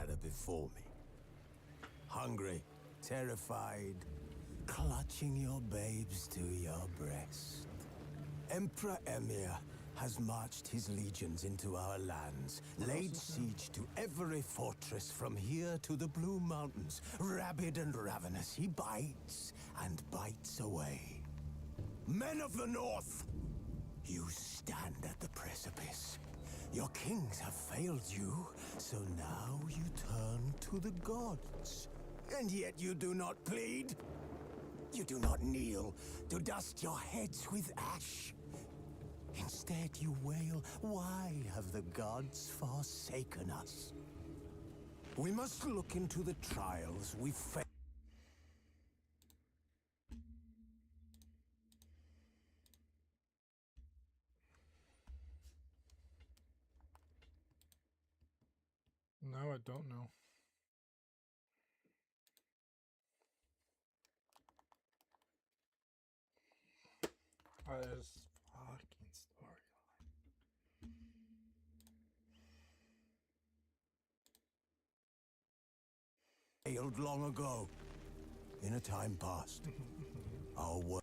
gather before me. Hungry, terrified, clutching your babes to your breast. Emperor Emir has marched his legions into our lands, laid siege to every fortress from here to the Blue Mountains. Rabid and ravenous, he bites and bites away. Men of the North, you stand at the precipice. Your kings have failed you, so now you turn to the gods. And yet you do not plead. You do not kneel to dust your heads with ash. Instead you wail, why have the gods forsaken us? We must look into the trials we face. Now I don't know. This fucking storyline. Failed long ago, in a time past. Our world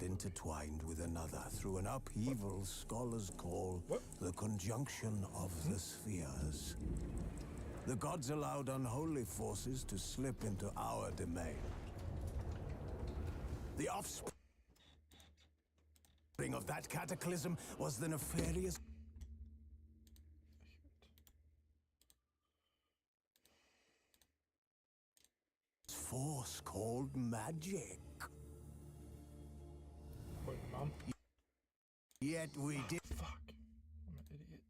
intertwined with another through an upheaval scholars call the conjunction of the spheres. The gods allowed unholy forces to slip into our domain. The offspring of that cataclysm was the nefarious force called magic. Wait, Mom? Yet we did. Fuck. I'm an idiot.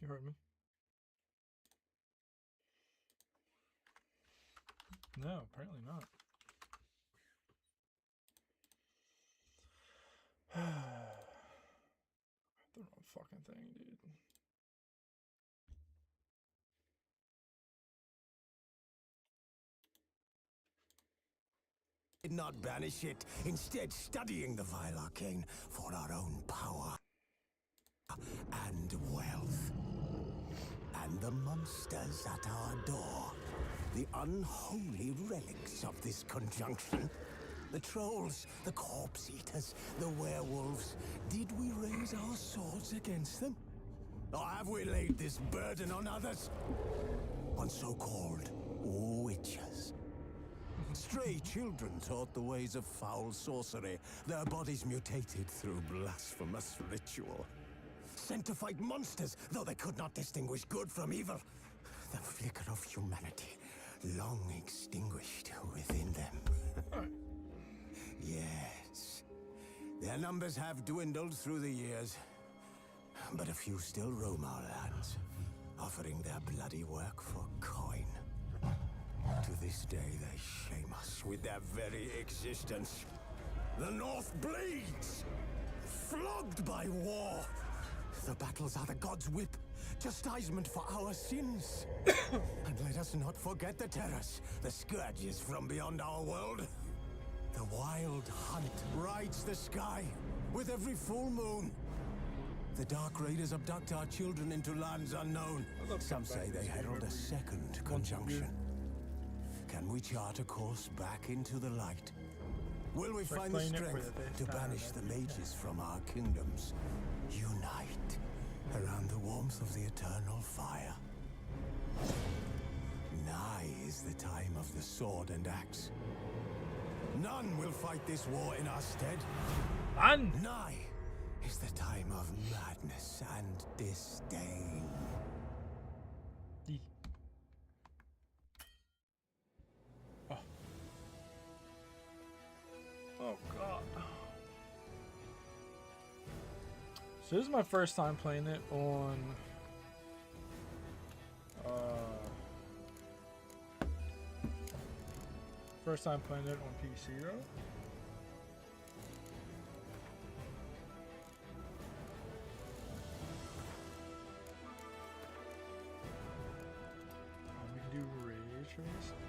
You heard me? No, apparently not. The wrong fucking thing, dude. Did not banish it, instead studying the vile arcane for our own power and wealth. And the monsters at our door, the unholy relics of this conjunction. The trolls, the corpse eaters, the werewolves. Did we raise our swords against them? Or have we laid this burden on others? On so-called witches. Stray children taught the ways of foul sorcery, their bodies mutated through blasphemous ritual. Sent to fight monsters, though they could not distinguish good from evil. The flicker of humanity, long extinguished within them. Yes, their numbers have dwindled through the years, but a few still roam our lands, offering their bloody work for coin. To this day, they shame us with their very existence. The North bleeds, flogged by war. The battles are the gods' whip, chastisement for our sins. And let us not forget the terrors, the scourges from beyond our world. The wild hunt rides the sky with every full moon. The Dark Raiders abduct our children into lands unknown. Some say they herald a second conjunction. Can we chart a course back into the light? Will we find the strength to banish the mages from our kingdoms? Unite around the warmth of the eternal fire. Nigh is the time of the sword and axe. None will fight this war in our stead. None! Nigh is the time of madness and disdain. Oh god. So this is my first time playing it on first time playing it on PC though. We can do ray tracing.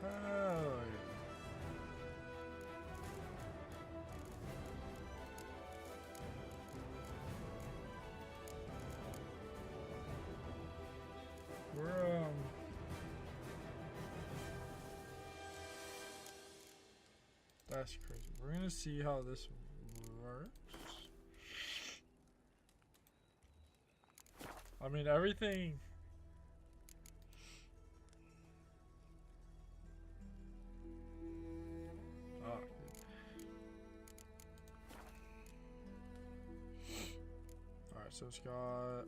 Hell yeah. That's crazy. We're gonna see how this works. I mean, everything. Oh, alright, so it's got.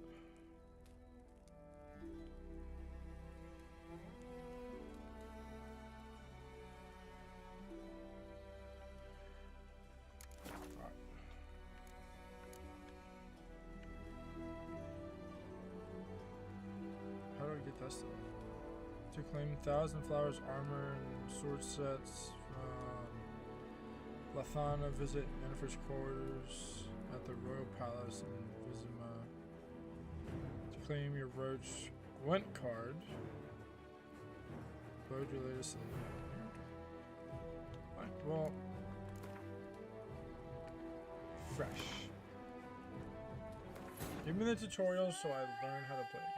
How do I get that stuff? To claim 1,000 Flowers armor and sword sets from Lathana, visit Yennefer's quarters at the Royal Palace in Vizima. To claim your Roach Gwent card, load your latest. Alright, well, fresh. Give me the tutorial so I learn how to play again.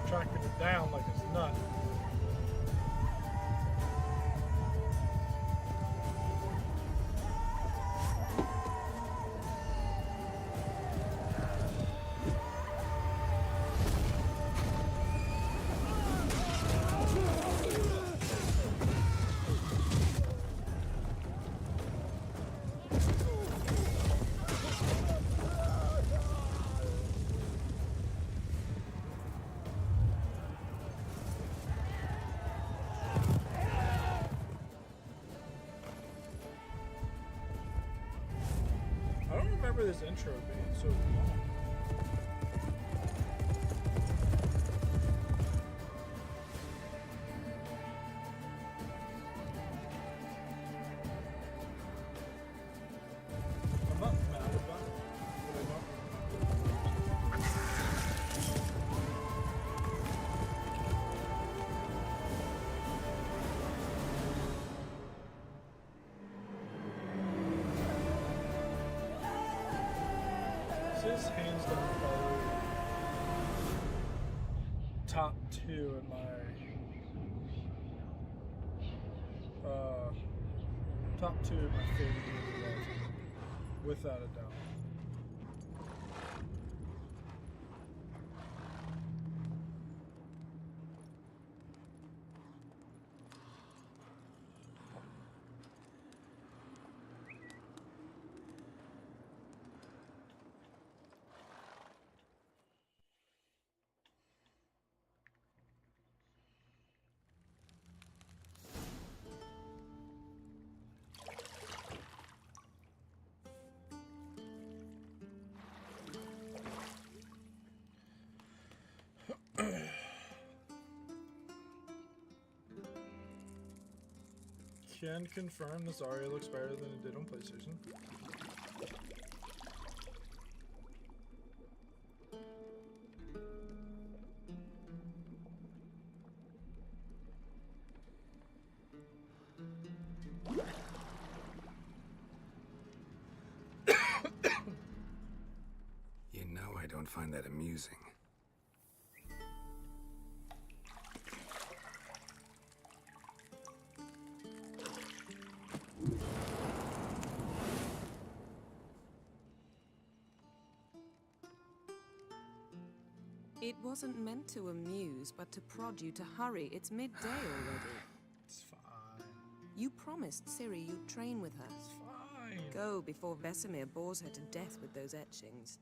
Tracking it down like it's nuts. I don't remember this intro being so long. I'm not mad about it, but I don't. This is hands down probably top 2 in my top 2 in my favorite games of all time, without a doubt. Can confirm this Zarya looks better than it did on PlayStation. find that amusing. It wasn't meant to amuse, but to prod you to hurry. It's midday already. It's fine. You promised Ciri you'd train with her. It's fine. Go before Vesemir bores her to death with those etchings.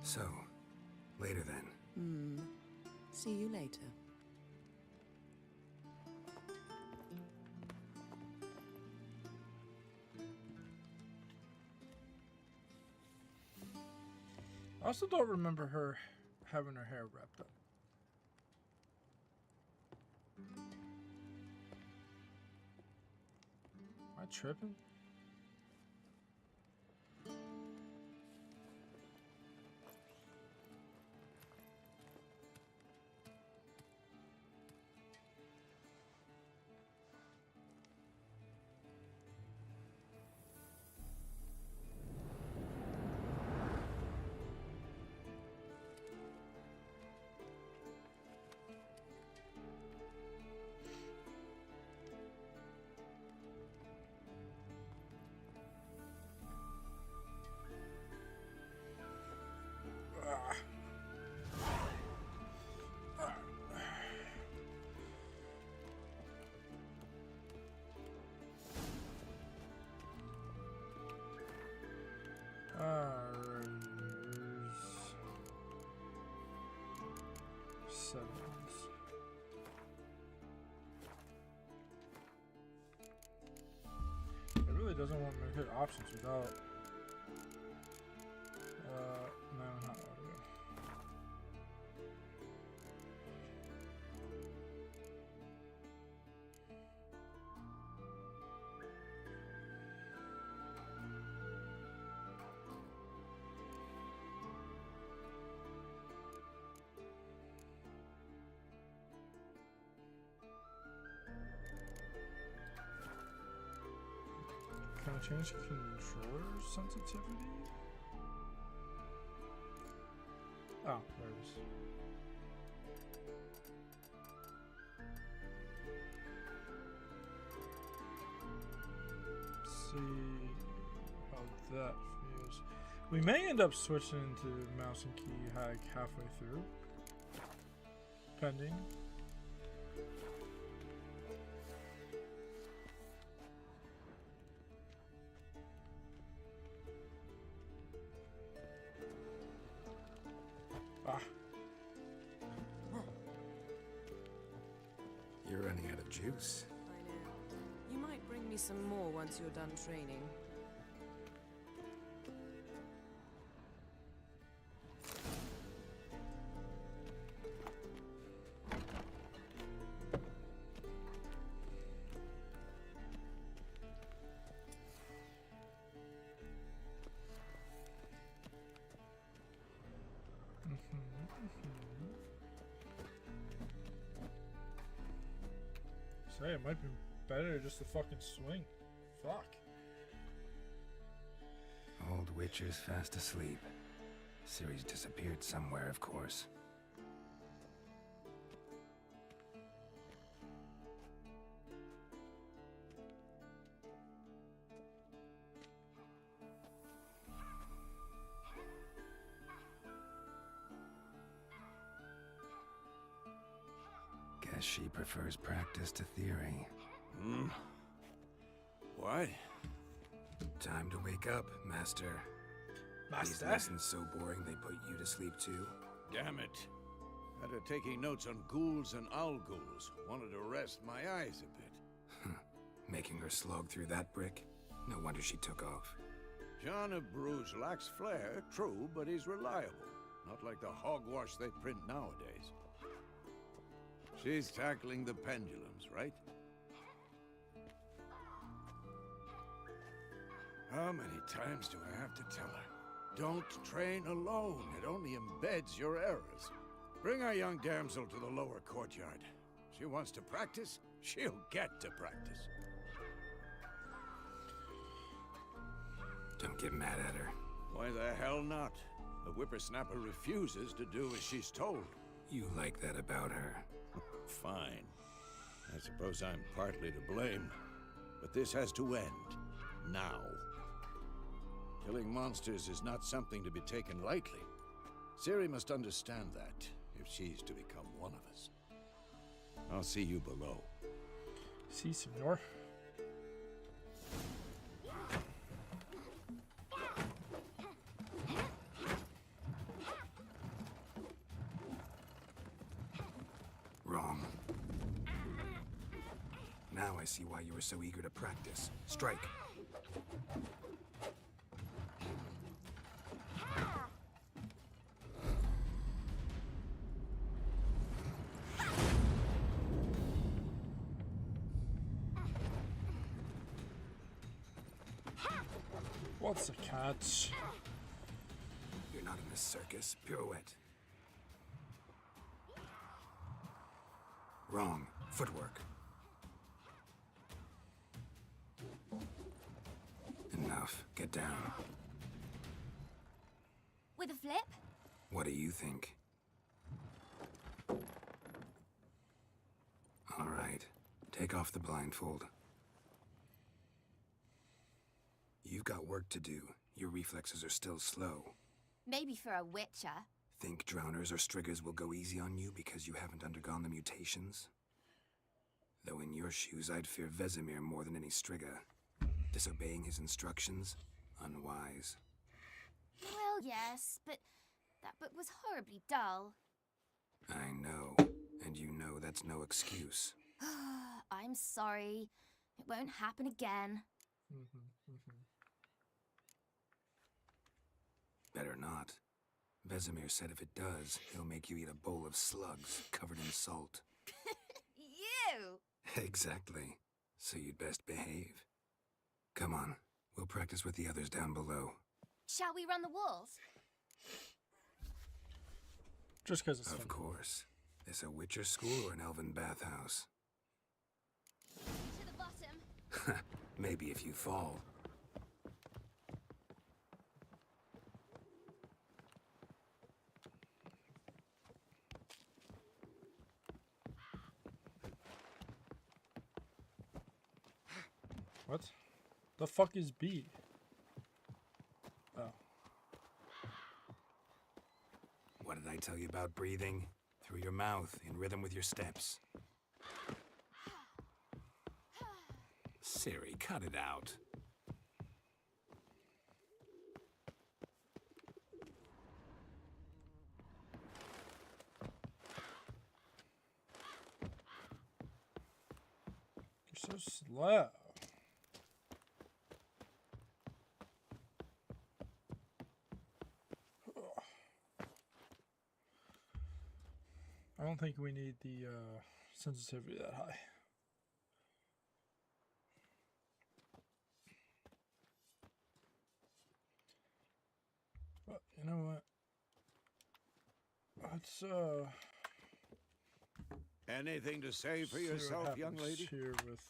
So, later then. See you later. I also don't remember her having her hair wrapped up. Am I tripping? Sevens. It really doesn't want me to hit options without no, not audio. Can I change controller sensitivity? Oh, there it is. See how that feels. We may end up switching to mouse and key like halfway through. Pending. You're running out of juice. I know. You might bring me some more once you're done training. Say it might be better just to fucking swing. Fuck. Old Witcher's fast asleep. Ciri's disappeared somewhere, of course. Guess she prefers practice to theory. What? Time to wake up, Master. These lessons so boring they put you to sleep too. Damn it. After taking notes on ghouls and owl ghouls, wanted to rest my eyes a bit. Making her slog through that brick? No wonder she took off. John of Bruges lacks flair, true, but he's reliable. Not like the hogwash they print nowadays. She's tackling the pendulums, right? How many times do I have to tell her? Don't train alone. It only embeds your errors. Bring our young damsel to the lower courtyard. She wants to practice, she'll get to practice. Don't get mad at her. Why the hell not? The whippersnapper refuses to do as she's told. You like that about her. Fine. I suppose I'm partly to blame. But this has to end. Now. Killing monsters is not something to be taken lightly. Ciri must understand that, if she's to become one of us. I'll see you below. Si, senor. Wrong. Now I see why you were so eager to practice. Strike. What's the catch? You're not in this circus. Pirouette. Wrong. Footwork. Enough. Get down. With a flip? What do you think? All right. Take off the blindfold. You've got work to do. Your reflexes are still slow. Maybe for a witcher. Think drowners or striggers will go easy on you because you haven't undergone the mutations? Though in your shoes, I'd fear Vesemir more than any strigger. Disobeying his instructions? Unwise. Well, yes, but that book was horribly dull. I know. And you know that's no excuse. I'm sorry. It won't happen again. Better not. Vesemir said if it does, he'll make you eat a bowl of slugs covered in salt. You! Exactly. So you'd best behave. Come on. We'll practice with the others down below. Shall we run the walls? Just because it's Of fun. course. This a Witcher school or an elven bathhouse? To the bottom. Maybe if you fall. What? The fuck is B? Oh. What did I tell you about breathing? Through your mouth, in rhythm with your steps. Ciri, cut it out. You're so slow. I don't think we need the sensitivity that high. But you know what? Let's Anything to say for see what yourself, young happens lady? here with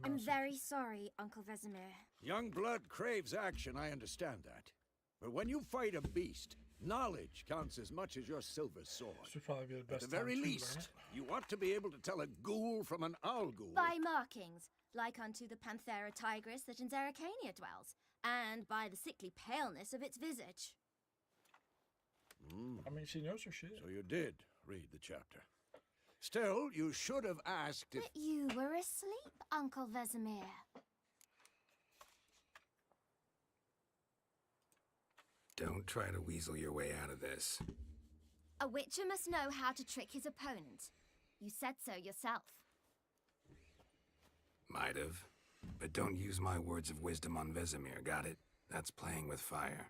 I'm mouse very sorry, Uncle Vesemir. Young blood craves action, I understand that. But when you fight a beast, knowledge counts as much as your silver sword. This would probably be the At best the very time to learn least, it. you ought to be able to tell a ghoul from an owl ghoul. By markings, like unto the Panthera tigris that in Zerrikania dwells, and by the sickly paleness of its visage. I mean, she knows her shit. So you did read the chapter. Still, you should have asked if... But you were asleep, Uncle Vesemir. Don't try to weasel your way out of this. A witcher must know how to trick his opponent. You said so yourself. Might have. But don't use my words of wisdom on Vesemir, got it? That's playing with fire.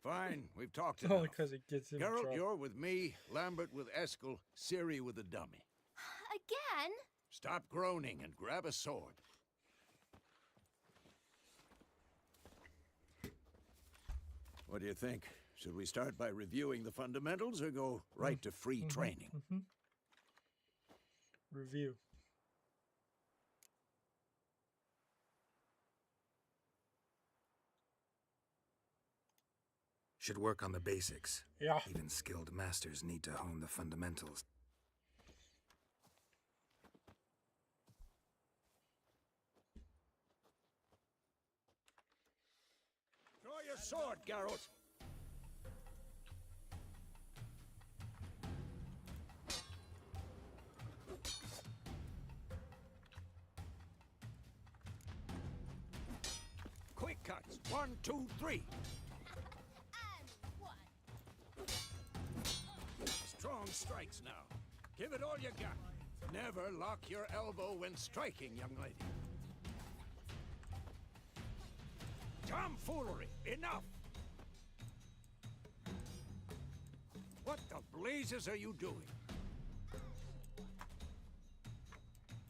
Fine, we've talked Only enough. because it gets him in Geralt, trouble. you're with me, Lambert with Eskel, Ciri with the dummy. Again? Stop groaning and grab a sword. What do you think? Should we start by reviewing the fundamentals or go right to free training? Review. Should work on the basics. Yeah. Even skilled masters need to hone the fundamentals. Draw your sword, Geralt. Quick cuts. 1, 2, 3. And one. Strong strikes now. Give it all you got. Never lock your elbow when striking, young lady. Tomfoolery! Enough! What the blazes are you doing?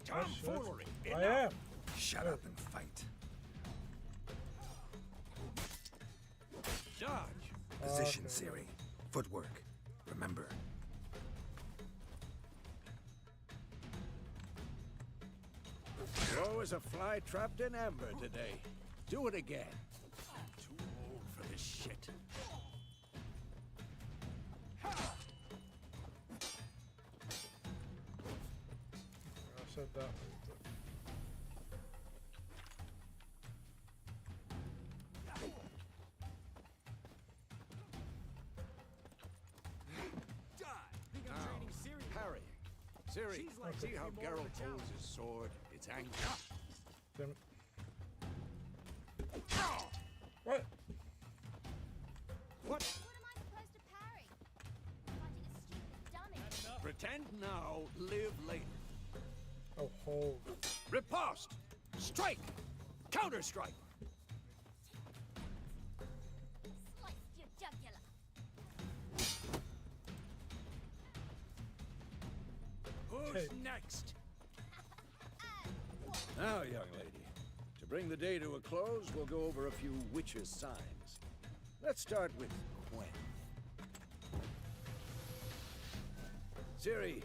Tomfoolery! I Enough! am. Shut up and fight. Dodge! Position, Okay. Ciri. Footwork. Remember. Joe is a fly trapped in amber today. Do it again. Too old for this shit. I said that. Parrying. Ciri, see how Geralt holds his sword? It's angry. Damn it. What? What? What am I supposed to parry? Fighting a stupid dummy. Pretend now, live later. Oh, hold. Riposte! Strike! Counter-strike! Sliced your jugular. Who's Okay. next? And one. Now, young lady, to bring the day to a close, we'll go over a few witches' signs. Let's start with Quen. Ciri,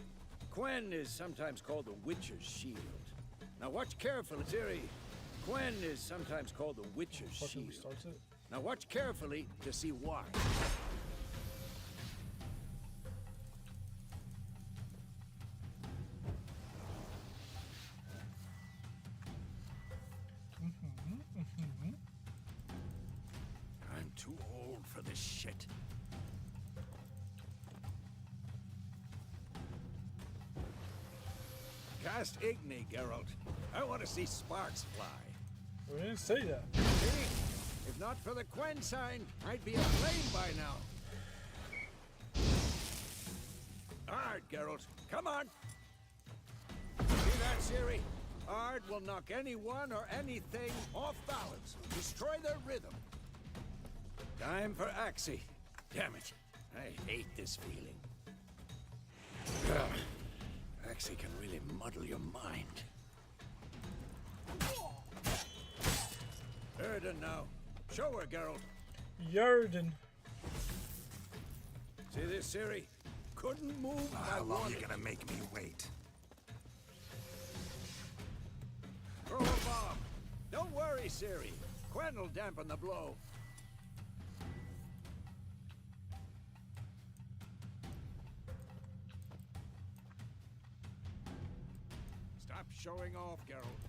Quen is sometimes called the Witcher's Shield. Now watch carefully, Ciri. Quen is sometimes called the Witcher's Fucking Shield. starts it. Now watch carefully to see why. I'm too old for this shit. Cast Igni, Geralt. I want to see sparks fly. We didn't say that. See? If not for the Quen sign, I'd be aflame by now. Ard, Geralt. Come on. See that, Ciri? Ard will knock anyone or anything off balance. Destroy their rhythm. Time for Axii. Damn it. I hate this feeling. Ugh. Axii can really muddle your mind. Erden now. Show her, Geralt. Yarden. See this, Ciri? Couldn't move How by long one. you gonna make me wait? Throw a bomb. Don't worry, Ciri. Quen will dampen the blow. Stop showing off, Geralt.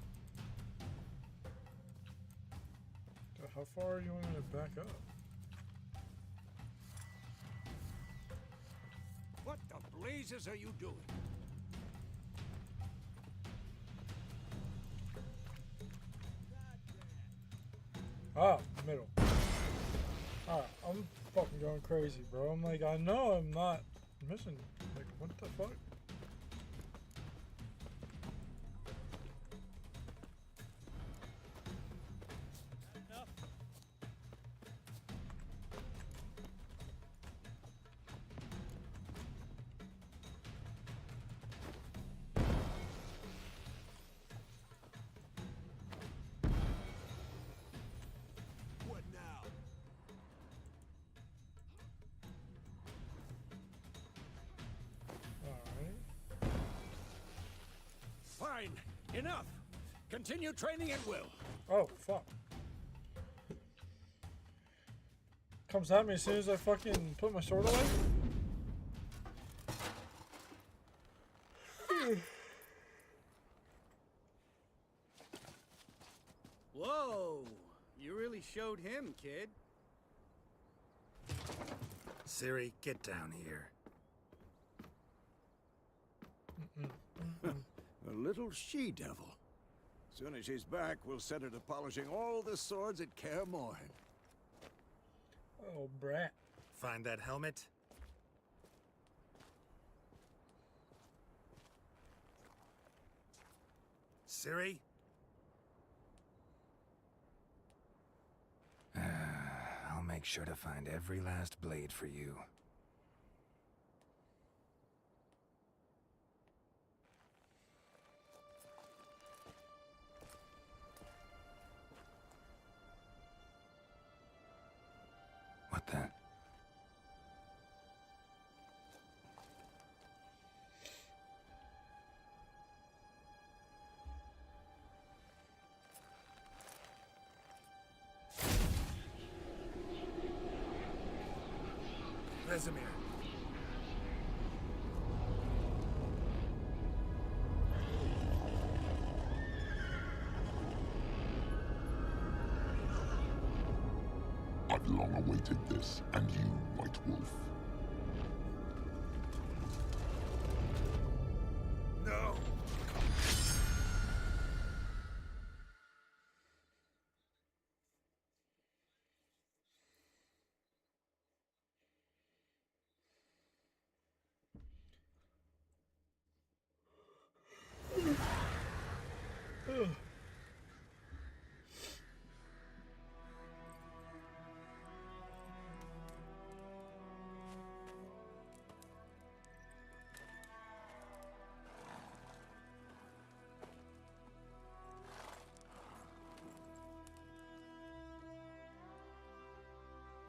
How far do you want me to back up? What the blazes are you doing? Ah, middle. Alright, I'm fucking going crazy, bro. I'm like, I know I'm not missing. Like, what the fuck? What now? Fine. Enough. Continue training at will. Oh, fuck. Comes at me as soon as I fucking put my sword away. Whoa! You really showed him, kid. Ciri, get down here. A little she-devil. Soon as she's back, we'll set her to polishing all the swords at Kaer Morhen. Oh, brat. Find that helmet? Ciri? I'll make sure to find every last blade for you. What the? Vesemir. I've long awaited this, and you, White Wolf. No!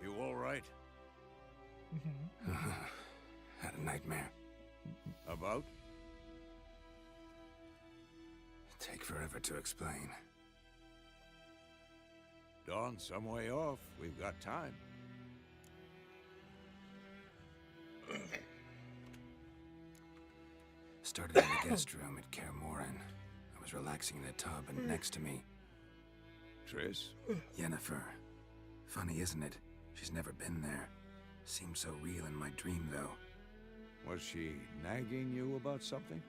You all right? Had a nightmare. About? Take forever to explain. Dawn's some way off. We've got time. Started in the guest room at Kaer Morhen. I was relaxing in a tub, and next to me, Triss? Yennefer. Funny, isn't it? She's never been there. Seemed so real in my dream, though. Was she nagging you about something?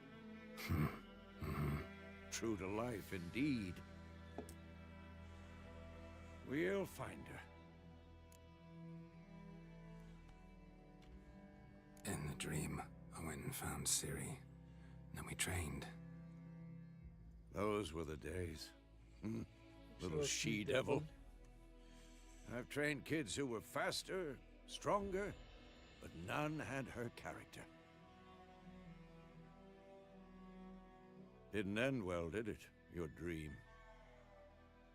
True to life, indeed. We'll find her. In the dream, I went and found Ciri. Then we trained. Those were the days. Little So she-devil. I've trained kids who were faster, stronger, but none had her character. Didn't end well, did it? Your dream?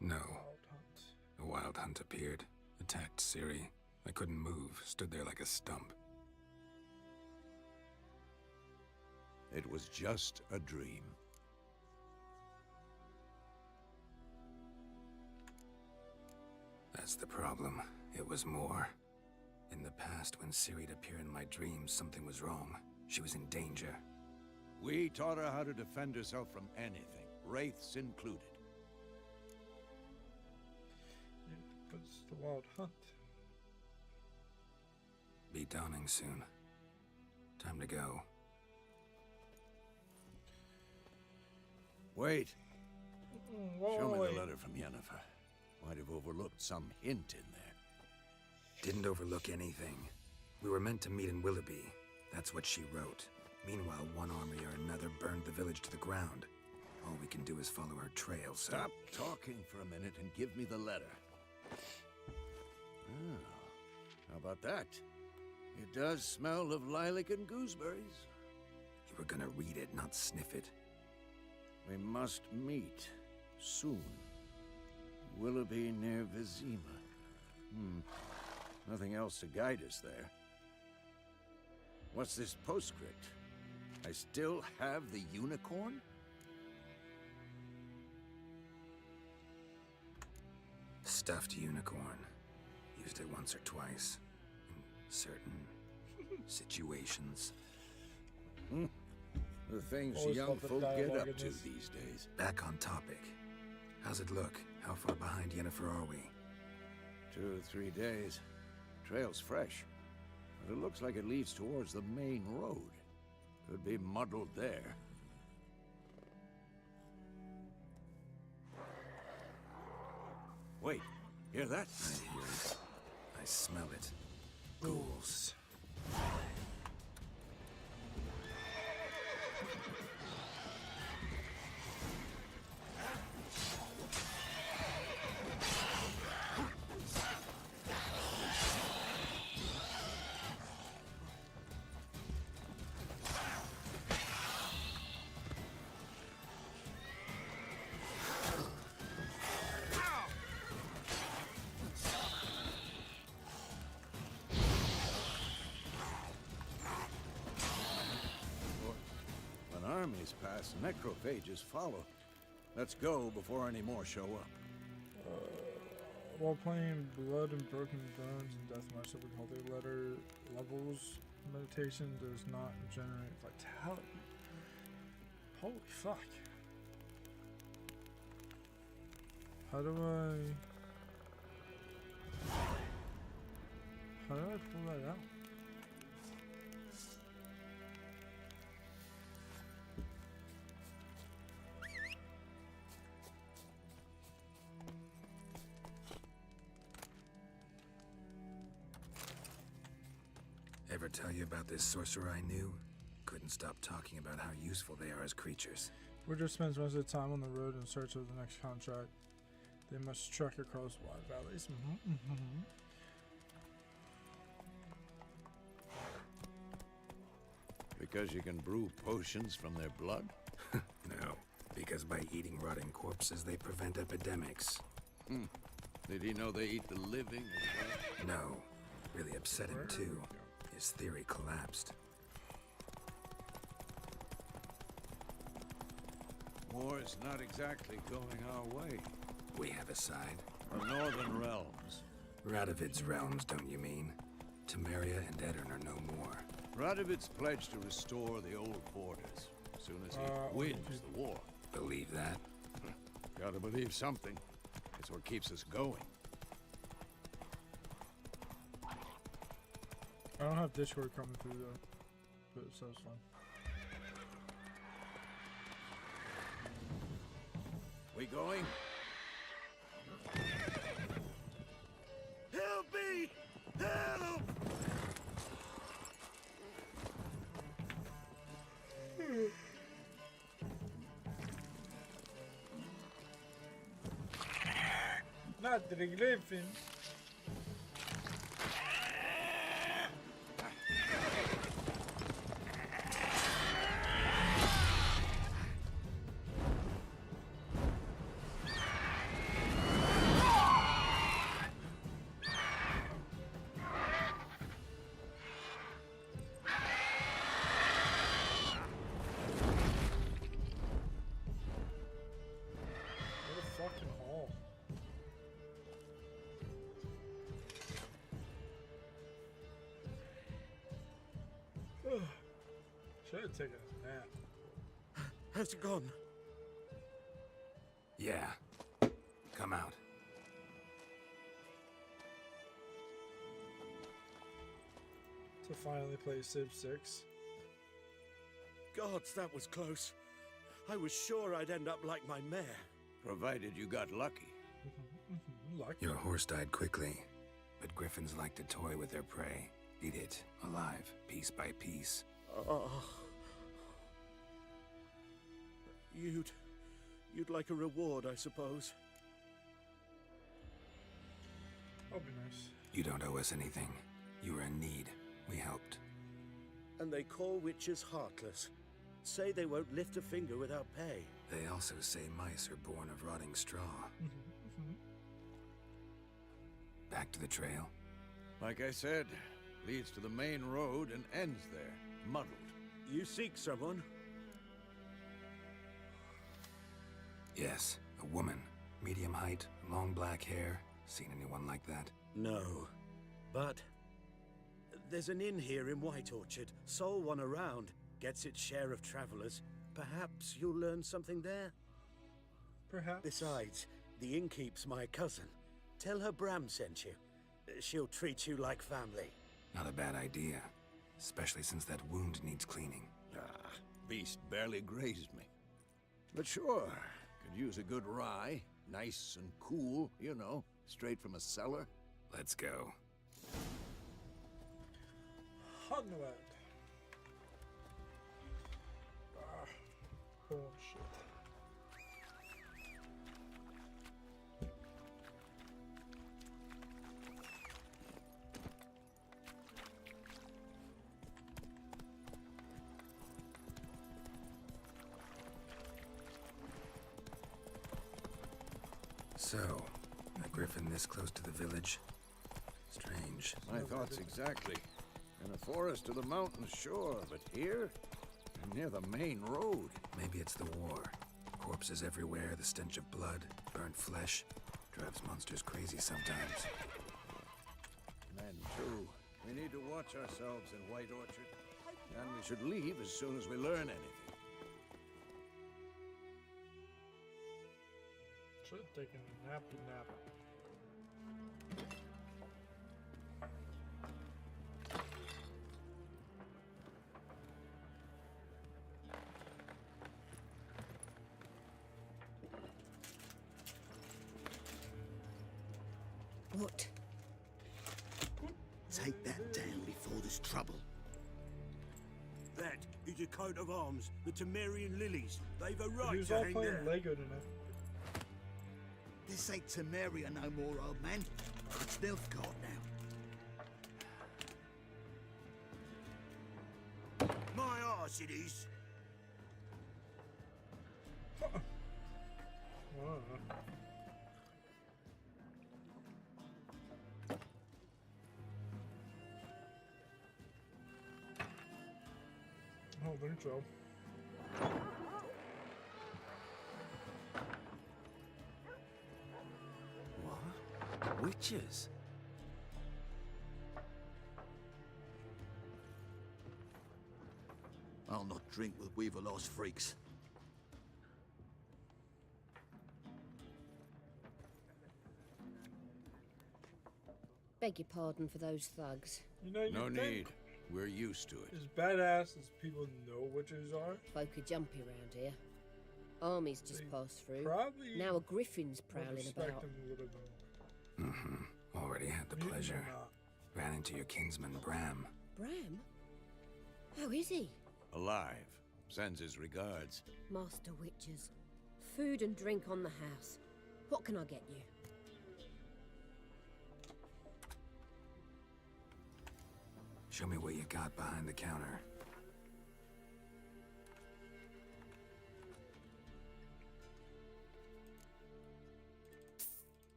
No. Wild hunt. A wild hunt appeared, attacked Ciri. I couldn't move, stood there like a stump. It was just a dream. That's the problem. It was more. In the past, when Ciri'd appear in my dreams, something was wrong. She was in danger. We taught her how to defend herself from anything, wraiths included. But it's the wild hunt. Be dawning soon. Time to go. Wait. Whoa, Show me wait. the letter from Yennefer. Might have overlooked some hint in there. Didn't overlook anything. We were meant to meet in Willoughby. That's what she wrote. Meanwhile, one army or another burned the village to the ground. All we can do is follow her trail, so... Stop talking for a minute and give me the letter. Oh, how about that? It does smell of lilac and gooseberries. You were gonna read it, not sniff it. We must meet soon. Willoughby near Vizima. Nothing else to guide us there. What's this postscript? I still have the unicorn? stuffed unicorn. Used it once or twice. In certain situations. The things Always young love the folk get dialogue up in to this. these days. Back on topic. How's it look? How far behind Yennefer are we? 2 or 3 days. Trail's fresh. But it looks like it leads towards the main road. Could be muddled there. Wait, hear that? I hear it. I smell it. Ghouls. When armies pass, necrophages follow. Let's go before any more show up. While playing Blood and Broken Bones and Deathmatch at difficulty levels, meditation does not regenerate vitality. Holy fuck. How do I pull that out? Ever tell you about this sorcerer I knew? Couldn't stop talking about how useful they are as creatures. Witcher spends most of the time on the road in search of the next contract. They must trek across wide valleys. Because you can brew potions from their blood? No, because by eating rotting corpses, they prevent epidemics. Did he know they eat the living as well? No, really upset him too. His theory collapsed. War's not exactly going our way. We have a side. The Northern Realms. Radovid's realms, don't you mean? Temeria and Edirn are no more. Radovid's pledged to restore the old borders as soon as he wins the war. Believe that? Gotta believe something. It's what keeps us going. I don't have Discord coming through though, but it sounds fun. We going? Help me! Help! Not the Griffin. What a fucking haul. Should have taken a nap. How's it gone? Yeah. Come out. To finally play Civ 6. Gods, that was close. I was sure I'd end up like my mare. Provided you got lucky. Lucky. Your horse died quickly, but griffins like to toy with their prey. Eat it, alive, piece by piece. Oh. You'd like a reward, I suppose. That'll be nice. You don't owe us anything. You were in need. We helped. And they call witches heartless. Say they won't lift a finger without pay. They also say mice are born of rotting straw. Back to the trail. Like I said, leads to the main road and ends there, muddled. You seek someone? Yes, a woman. Medium height, long black hair, Seen anyone like that? No. But there's an inn here in White Orchard. Sole one around. Gets its share of travelers. Perhaps you'll learn something there? Perhaps. Besides, the innkeep's my cousin. Tell her Bram sent you. She'll treat you like family. Not a bad idea. Especially since that wound needs cleaning. Ah, beast barely grazed me. But sure, could use a good rye. Nice and cool, you know, straight from a cellar. Let's go. Hunwed. Bullshit. So, a griffin this close to the village? Strange. My thoughts exactly. In a forest to the mountains, sure, but here? And near the main road. Maybe it's the war. Corpses everywhere, the stench of blood, burnt flesh. Drives monsters crazy sometimes. Men, too. We need to watch ourselves in White Orchard. And we should leave as soon as we learn anything. Should have taken a nappy nap. What? Take that down before there's trouble. That is a coat of arms, the Temerian lilies. They've a He right was to all hang playing there. Lego tonight. This ain't Temeria no more, old man. It's Nilfgaard now. My arse it is. I don't think so. What? Witches? I'll not drink with Weaver-Lost freaks. Beg your pardon for those thugs. You know, you No think need. We're used to it. as badass as people know witches are, Folk are jumpy round here. Armies just They passed through. probably Now a griffin's would prowling respect about. them a little bit. Mm-hmm. Already had the Mutant or pleasure. not. Ran into your kinsman, Bram. Bram? How is he? Alive. Sends his regards. Master Witches. Food and drink on the house. What can I get you? Show me what you got behind the counter.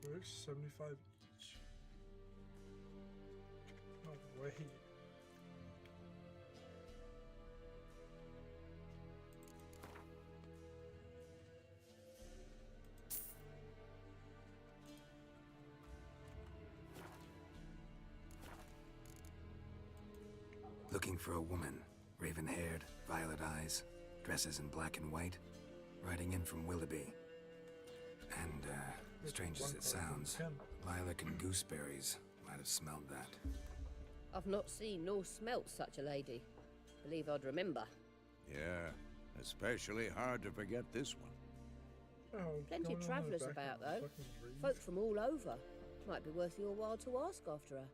There's 75 each. No way. Looking for a woman. Raven-haired, violet eyes, dresses in black and white. Riding in from Willoughby. And, strange as it sounds, lilac and gooseberries might have smelled that. I've not seen nor smelt such a lady. Believe I'd remember. Yeah, especially hard to forget this one. Oh, Plenty going of on travellers in the back about, of the though. fucking breeze. Folk from all over. Might be worth your while to ask after her.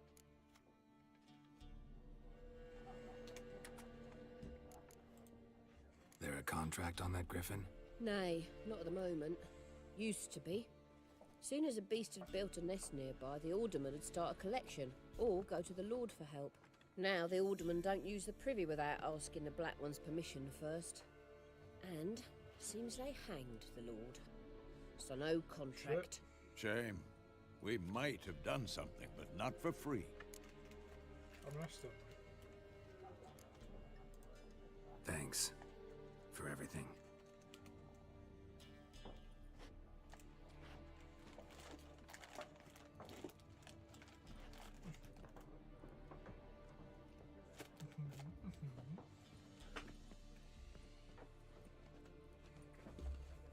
There a contract on that griffin? Nay, not at the moment. Used to be. Soon as a beast had built a nest nearby, the alderman would start a collection, or go to the Lord for help. Now the alderman don't use the privy without asking the Black One's permission first. And seems they hanged the Lord. So no contract. Shame. We might have done something, but not for free. I messed up. Thanks for everything.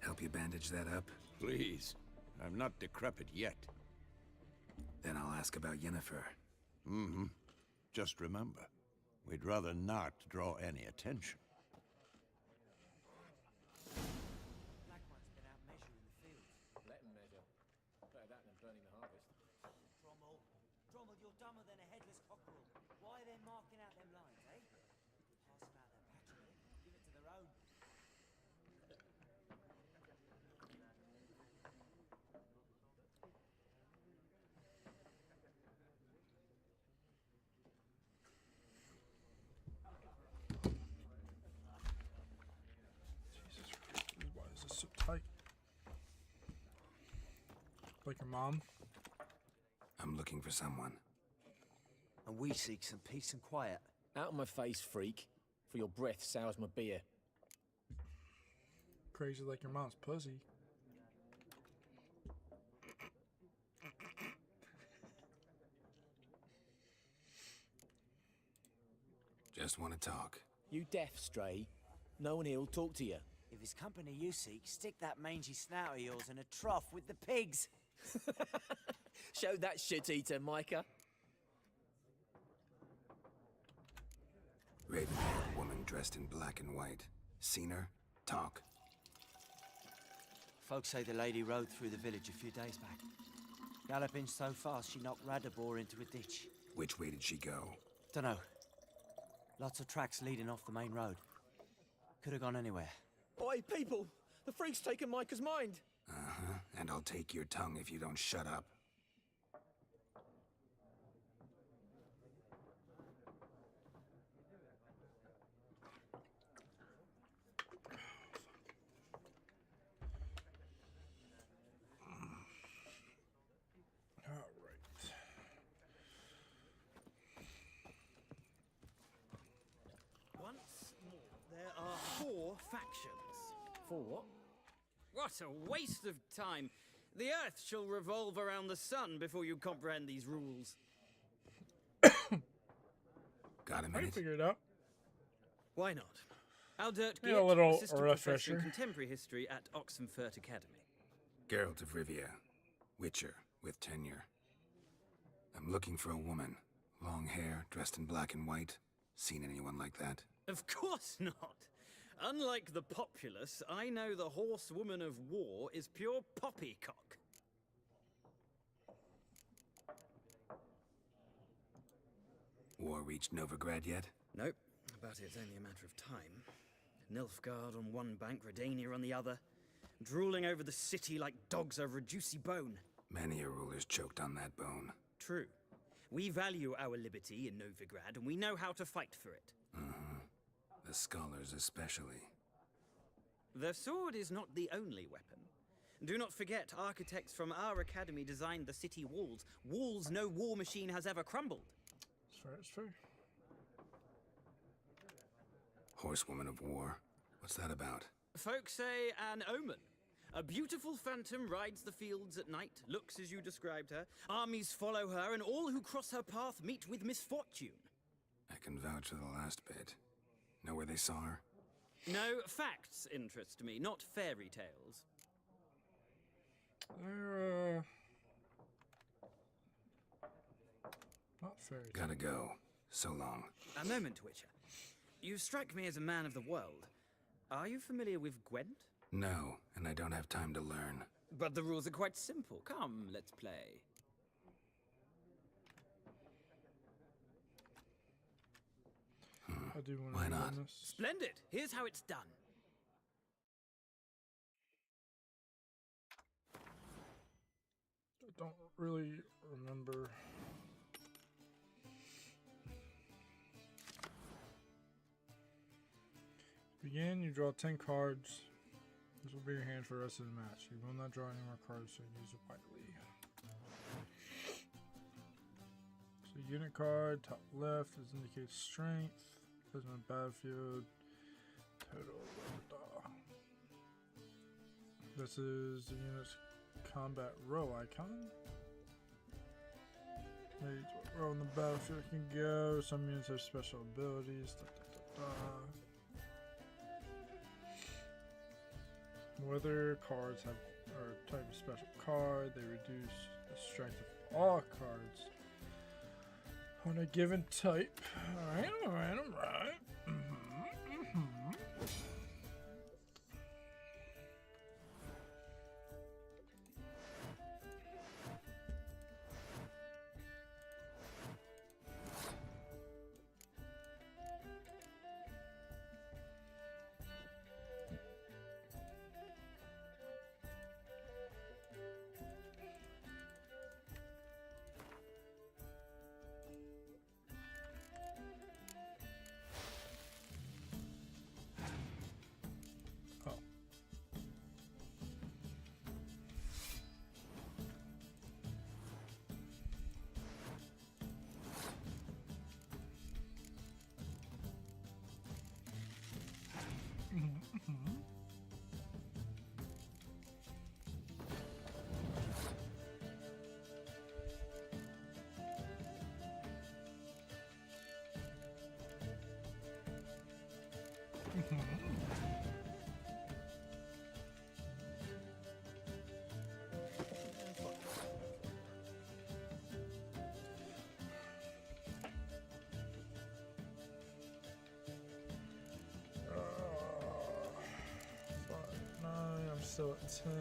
Help you bandage that up? Please. I'm not decrepit yet. Then I'll ask about Yennefer. Mm-hmm. Just remember, we'd rather not draw any attention. Blackmore's been out measuring the fields. Let him measure. Better that than burning the harvest. Drommel, you're dumber than a headless cockerel. Why are they marking out them lines, eh? Pass them out their patch a bit. Give it to their own. Jesus Christ, why is this so tight? Like your mom? I'm looking for someone. And we seek some peace and quiet. Out of my face, freak. For your breath sours my beer. Crazy like your mom's pussy. Just want to talk. You deaf, Stray? No one here'll talk to you. If it's company you seek, stick that mangy snout of yours in a trough with the pigs. Show that shit-eater, Micah. Raven-haired woman dressed in black and white. Seen her? Talk. Folks say the lady rode through the village a few days back. Galloping so fast she knocked Radabor into a ditch. Which way did she go? Dunno. Lots of tracks leading off the main road. Could have gone anywhere. Oi, people! The freak's taken Micah's mind! Uh-huh. And I'll take your tongue if you don't shut up. Once more, there are 4 factions. 4 what? What a waste of time. The Earth shall revolve around the sun before you comprehend these rules. Got a I can minute? figure it out. Why not? Aldert Yeah, a Geert, little assistant professor in refresher. contemporary history at Oxenfurt Academy. Geralt of Rivia. Witcher, with tenure. I'm looking for a woman. Long hair, dressed in black and white. Seen anyone like that? Of course not. Unlike the populace, I know the horsewoman of war is pure poppycock. War reached Novigrad yet? Nope, but it's only a matter of time. Nilfgaard on one bank, Redania on the other, drooling over the city like dogs over a juicy bone. Many a ruler's choked on that bone. True. We value our liberty in Novigrad, and we know how to fight for it. The scholars especially. The sword is not the only weapon. Do not forget, architects from our academy designed the city walls. Walls no war machine has ever crumbled. It's fair, it's fair. Horsewoman of war. What's that about? Folks say an omen. A beautiful phantom rides the fields at night, looks as you described her. Armies follow her, and all who cross her path meet with misfortune. I can vouch for the last bit. Know where they saw her? No, facts interest me, not fairy tales. They're, not fairy tale. Gotta go. So long. A moment, Witcher. You strike me as a man of the world. Are you familiar with Gwent? No, and I don't have time to learn. But the rules are quite simple. Come, let's play. I do want to Why not? this. Splendid. Here's how it's done. I don't really remember. begin, you draw 10 cards. This will be your hand for the rest of the match. You will not draw any more cards, so use it wisely. So unit card, top left, this indicates strength. Present on the battlefield. Total. This is the unit's combat row icon. Maybe what row on the battlefield can go. Some units have special abilities. Whether cards have or type of special card, they reduce the strength of all cards on a given type. Alright. I'm still at 10.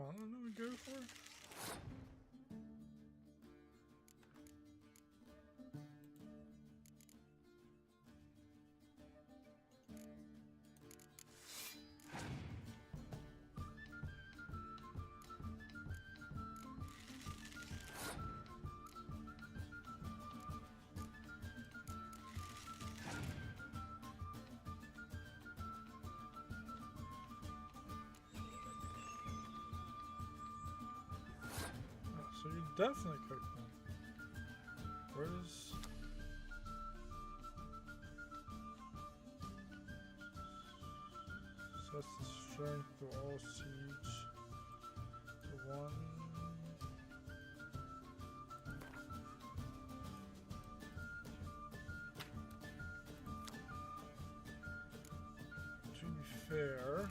I don't know what to go for. So you definitely cooked them. Where's... So that's the strength to all siege. The one... To be fair...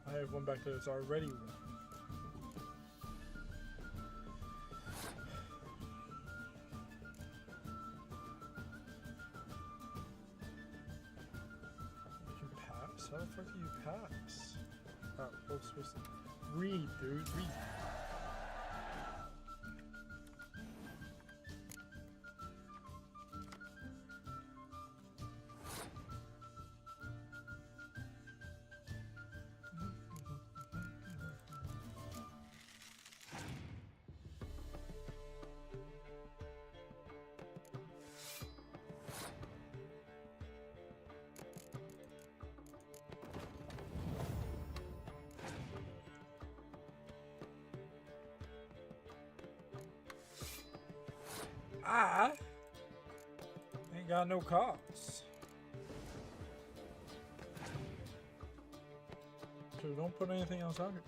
I have one back there that's already won. You can pass? How the fuck do you pass? Oh, what's supposed to read, dude, read. I ain't got no cards. So don't put anything else out here.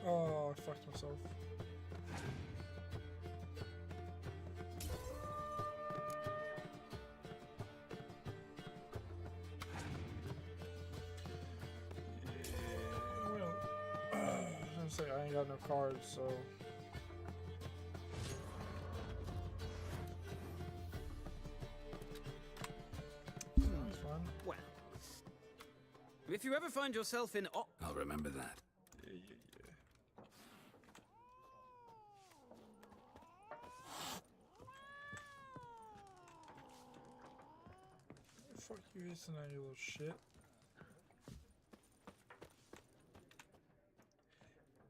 Oh, I fucked myself. say I ain't got no cards, so. That's fun. Well, if you ever find yourself in I'll remember that. Yeah. Fuck you, isn't that, you little shit?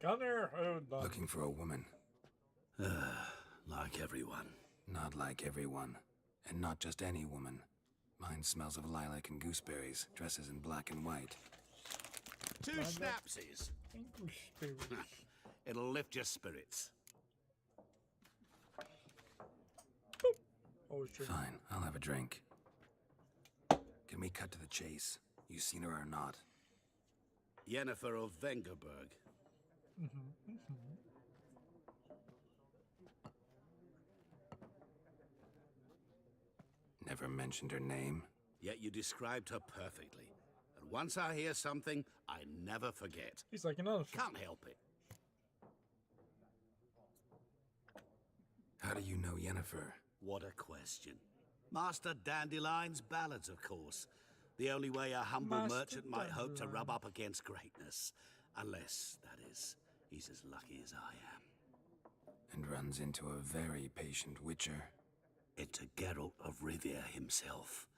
Gunner! Oh, no. Looking for a woman. Like everyone. Not like everyone. And not just any woman. Mine smells of lilac and gooseberries, dresses in black and white. 2 snapsies. It'll lift your spirits. Always drink. Fine, I'll have a drink. Can we cut to the chase? You seen her or not? Yennefer of Vengerberg. Never mentioned her name. Yet you described her perfectly. And once I hear something, I never forget. He's like an elephant. Can't help it. How do you know Yennefer? What a question. Master Dandelion's ballads, of course. The only way a humble Master merchant might hope to Dandelion. rub up against greatness. Unless, that is, he's as lucky as I am. And runs into a very patient witcher. It's a Geralt of Rivia himself.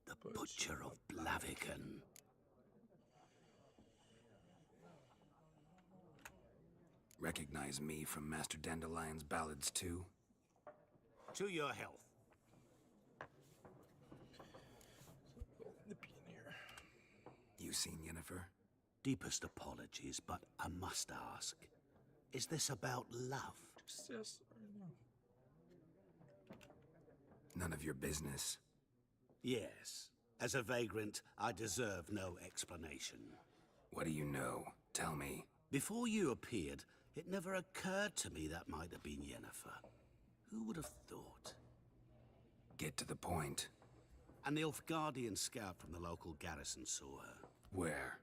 The Butcher of Blaviken. Recognize me from Master Dandelion's ballads too? To your health. Nippy in here. You seen Yennefer? Deepest apologies, but I must ask. Is this about love? Yes, None of your business. Yes. As a vagrant, I deserve no explanation. What do you know? Tell me. Before you appeared, it never occurred to me that might have been Yennefer. Who would have thought? Get to the point. An Nilfgaardian scout from the local garrison saw her. Where?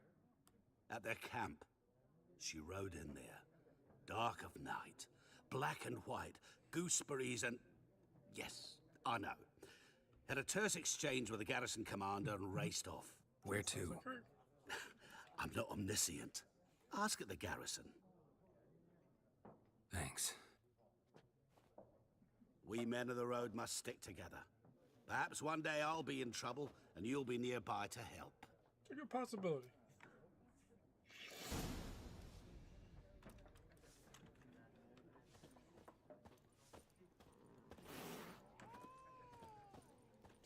At their camp. She rode in there. Dark of night. Black and white. Gooseberries and... Yes, I know. Had a terse exchange with the garrison commander and raced off. Where to? I'm not omniscient. Ask at the garrison. Thanks. We men of the road must stick together. Perhaps one day I'll be in trouble and you'll be nearby to help. It's a good possibility.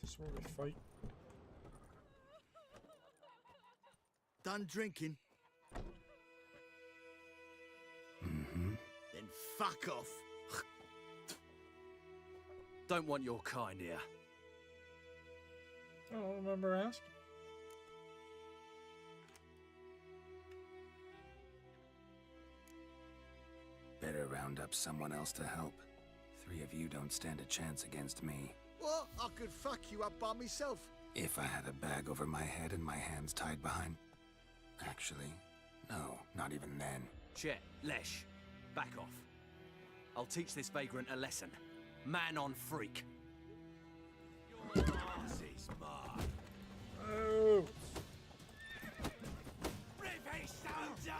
This is where we fight. Done drinking? Mm-hmm. Then fuck off. Don't want your kind here. I don't remember asking. Better round up someone else to help. 3 of you don't stand a chance against me. What? I could fuck you up by myself. If I had a bag over my head and my hands tied behind... Actually, no, not even then. Chet, Lesh, back off. I'll teach this vagrant a lesson. Man on freak. Your ass is mine. Oh! Rip soldier!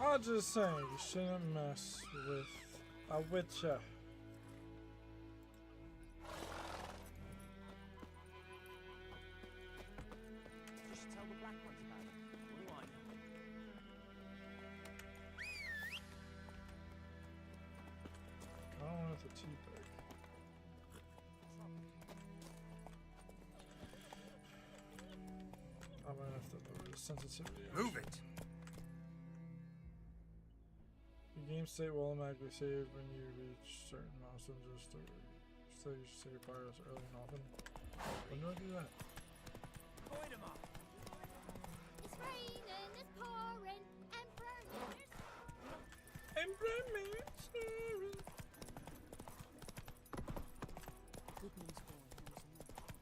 I'm just saying, you shouldn't mess with a witcher. You should tell the Black Ones about it. What do I know? I don't want the teabag. to lower the sensitivity. Move it! The game state will automatically save when you reach certain milestones or stage save files early and often. When do I do that? Point 'em up. It's raining, it's pouring, Emperor Good news, boy.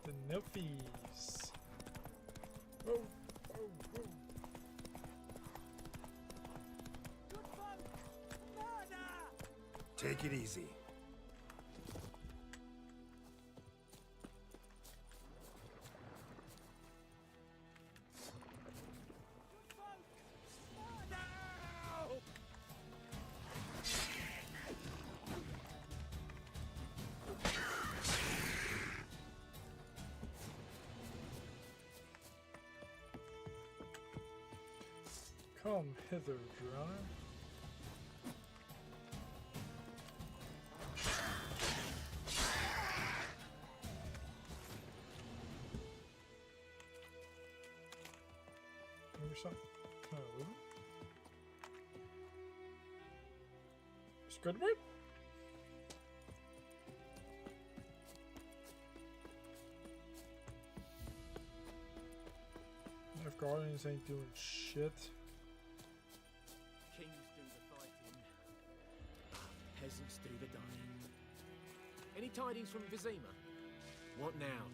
The Nilfies. Whoa, whoa, whoa. Good folk. Murder. Take it easy. Come hither, Drowner. Maybe something. Oh. Squidward? If Guardians ain't doing shit. Kings do the fighting. Peasants do the dying. Any tidings from Vizima? What now?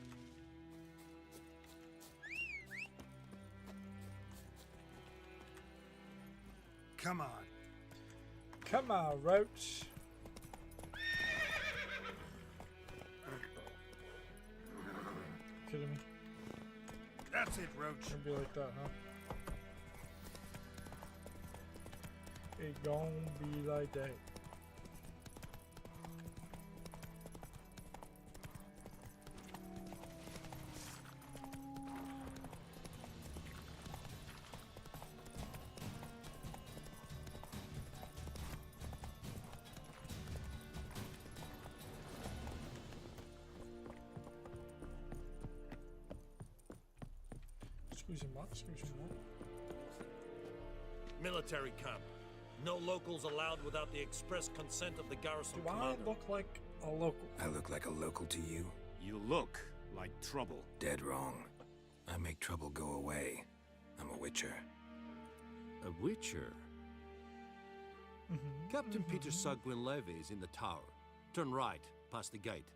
Come on. Come on, Roach. Kidding me? That's it, Roach. Gonna be like that, huh? It gon' be like that. Squeeze him up, squeeze him up. Military camp. No locals allowed without the express consent of the garrison Do I commander. look like a local? I look like a local to you? You look like trouble. Dead wrong. I make trouble go away. I'm a witcher. A witcher? Captain Peter Sugwin Levy is in the tower. Turn right, past the gate.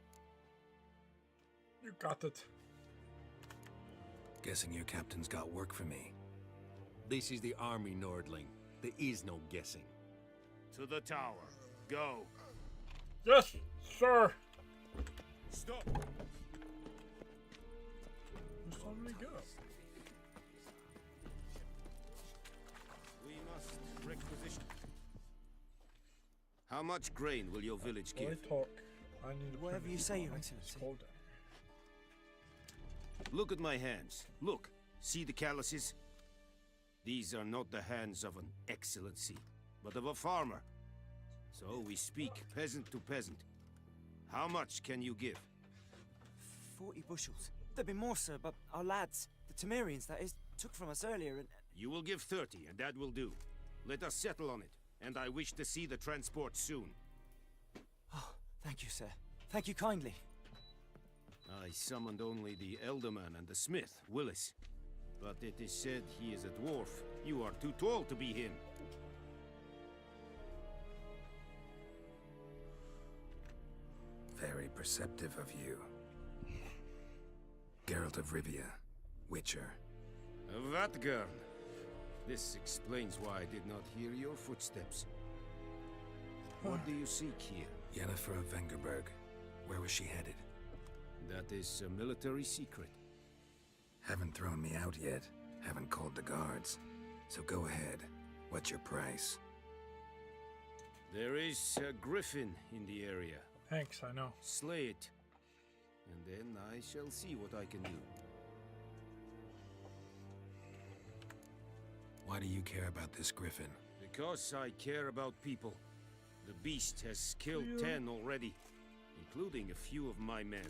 You got it. Guessing your captain's got work for me. This is the army, Nordling. There is no guessing. To the tower. Go. Yes, sir. Stop. Just let me go. We must requisition. How much grain will your village While I give? talk, I need to Whatever print you it say, on Your my Excellency. scroll down. Look at my hands. Look. See the calluses? These are not the hands of an excellency, but of a farmer. So we speak peasant to peasant. How much can you give? 40 bushels. There'd be more, sir, but our lads, the Temerians, that is, took from us earlier and... You will give 30, and that will do. Let us settle on it, and I wish to see the transport soon. Oh, thank you, sir. Thank you kindly. I summoned only the Elderman and the smith, Willis. But it is said he is a dwarf. You are too tall to be him. Very perceptive of you. Geralt of Rivia, Witcher. Vatgern. This explains why I did not hear your footsteps. What do you seek here? Yennefer of Vengerberg. Where was she headed? That is a military secret. Haven't thrown me out yet. Haven't called the guards. So go ahead. What's your price? There is a griffin in the area. Thanks, I know. Slay it. And then I shall see what I can do. Why do you care about this griffin? Because I care about people. The beast has killed 10 already, including a few of my men.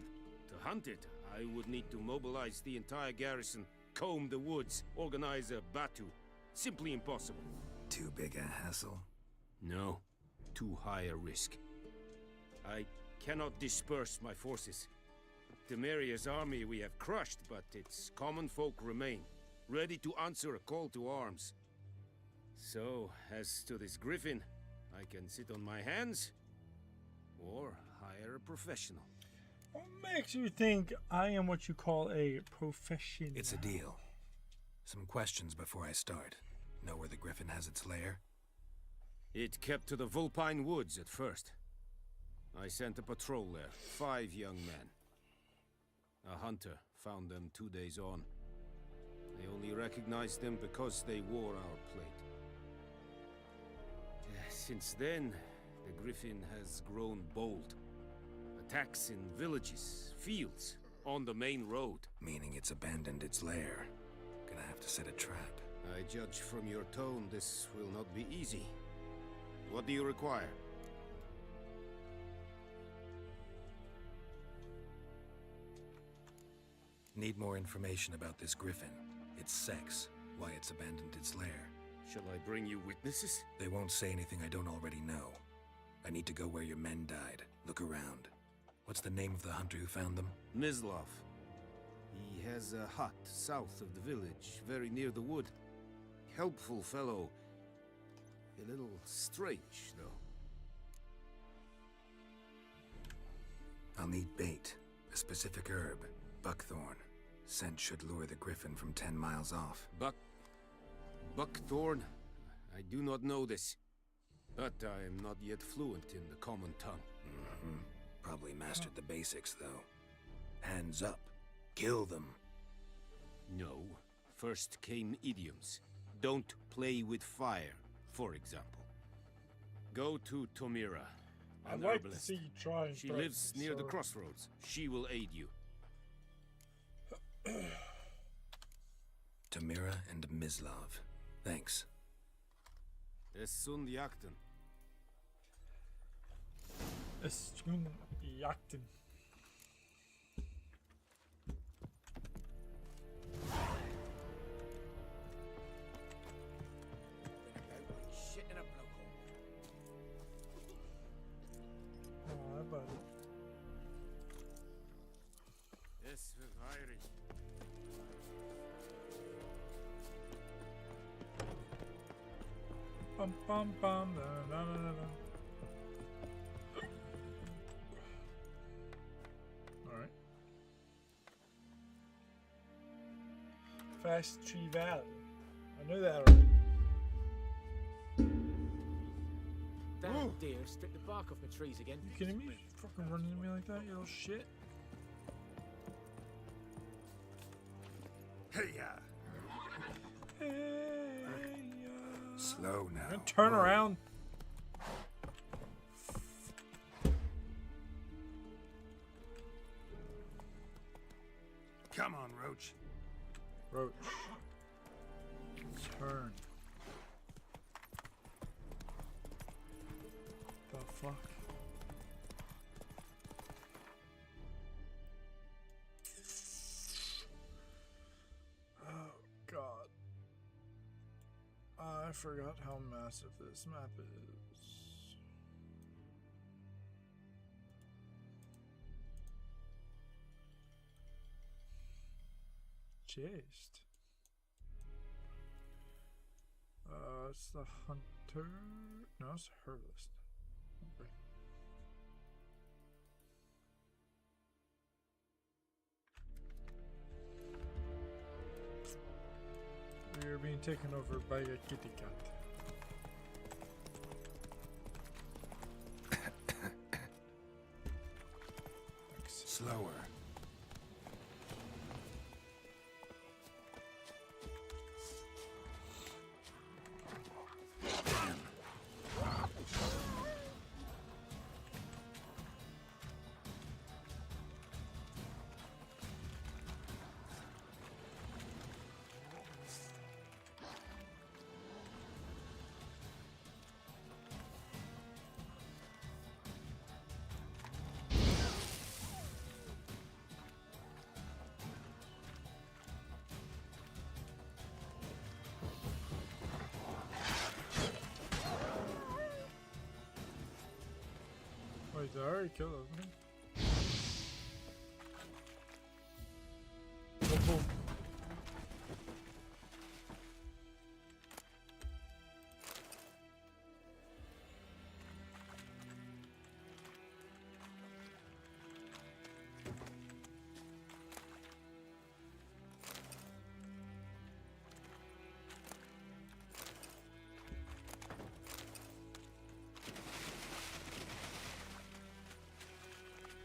To hunt it, I would need to mobilize the entire garrison, comb the woods, organize a batu. Simply impossible. Too big a hassle? No, too high a risk. I cannot disperse my forces. Temeria's army we have crushed, but its common folk remain, ready to answer a call to arms. So, as to this griffin, I can sit on my hands, or hire a professional. What makes you think I am what you call a professional? It's a deal. Some questions before I start. Know where the griffin has its lair? It kept to the Vulpine Woods at first. I sent a patrol there, 5 young men. A hunter found them 2 days on. They only recognized them because they wore our plate. Since then, the griffin has grown bold. Attacks in villages, fields, on the main road. Meaning it's abandoned its lair. Gonna have to set a trap. I judge from your tone this will not be easy. What do you require? Need more information about this griffin. Its sex, why it's abandoned its lair. Shall I bring you witnesses? They won't say anything I don't already know. I need to go where your men died. Look around. What's the name of the hunter who found them? Mislav. He has a hut south of the village, very near the wood. Helpful fellow. A little strange, though. I'll need bait. A specific herb. Buckthorn. Scent should lure the griffin from 10 miles off. Buckthorn? I do not know this. But I am not yet fluent in the common tongue. Probably mastered the basics, though. Hands up. Kill them. No. First came idioms. Don't play with fire, for example. Go to Tomira. I'd like to see you try and She lives near the crossroads. She will aid you. Tamira and Mislav. Thanks. Es sunt jakten. Es sunt jakten. Shit in a blowhole. Oh, buddy. Es verweirig. Bum bum bum da, da, da, da, da. Alright. Fast Tree Valley. I know that already. Damn deer, stripped the bark off my trees again. You kidding me? You fucking running at me like that, you little shit. Hey-ya! Slow now. Turn around. Come on, Roach. Roach. Turn. The fuck? Oh god. I forgot how massive this map is. Chased. It's the hunter. No, it's a herbalist. Okay. We are being taken over by a kitty cat. Slower. Wait, did I already kill those? Boom, boom.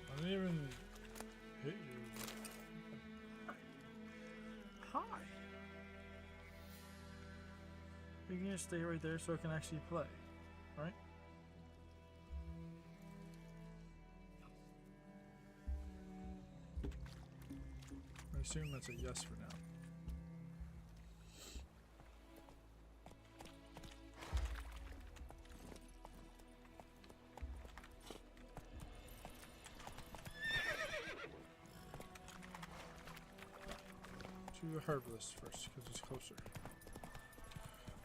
I didn't even hit you. Hi. You can just stay right there so I can actually play, right? I assume that's a yes for now. To the herbalist first, because it's closer.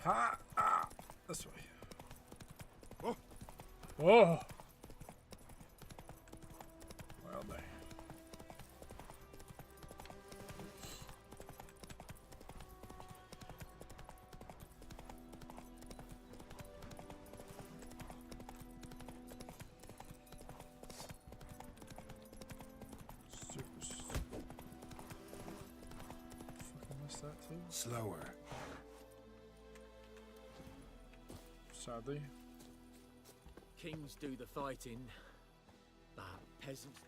Ha! Ah! This way. Oh! Whoa! Well, there. That too? Slower. Sadly. Kings do the fighting, but peasants.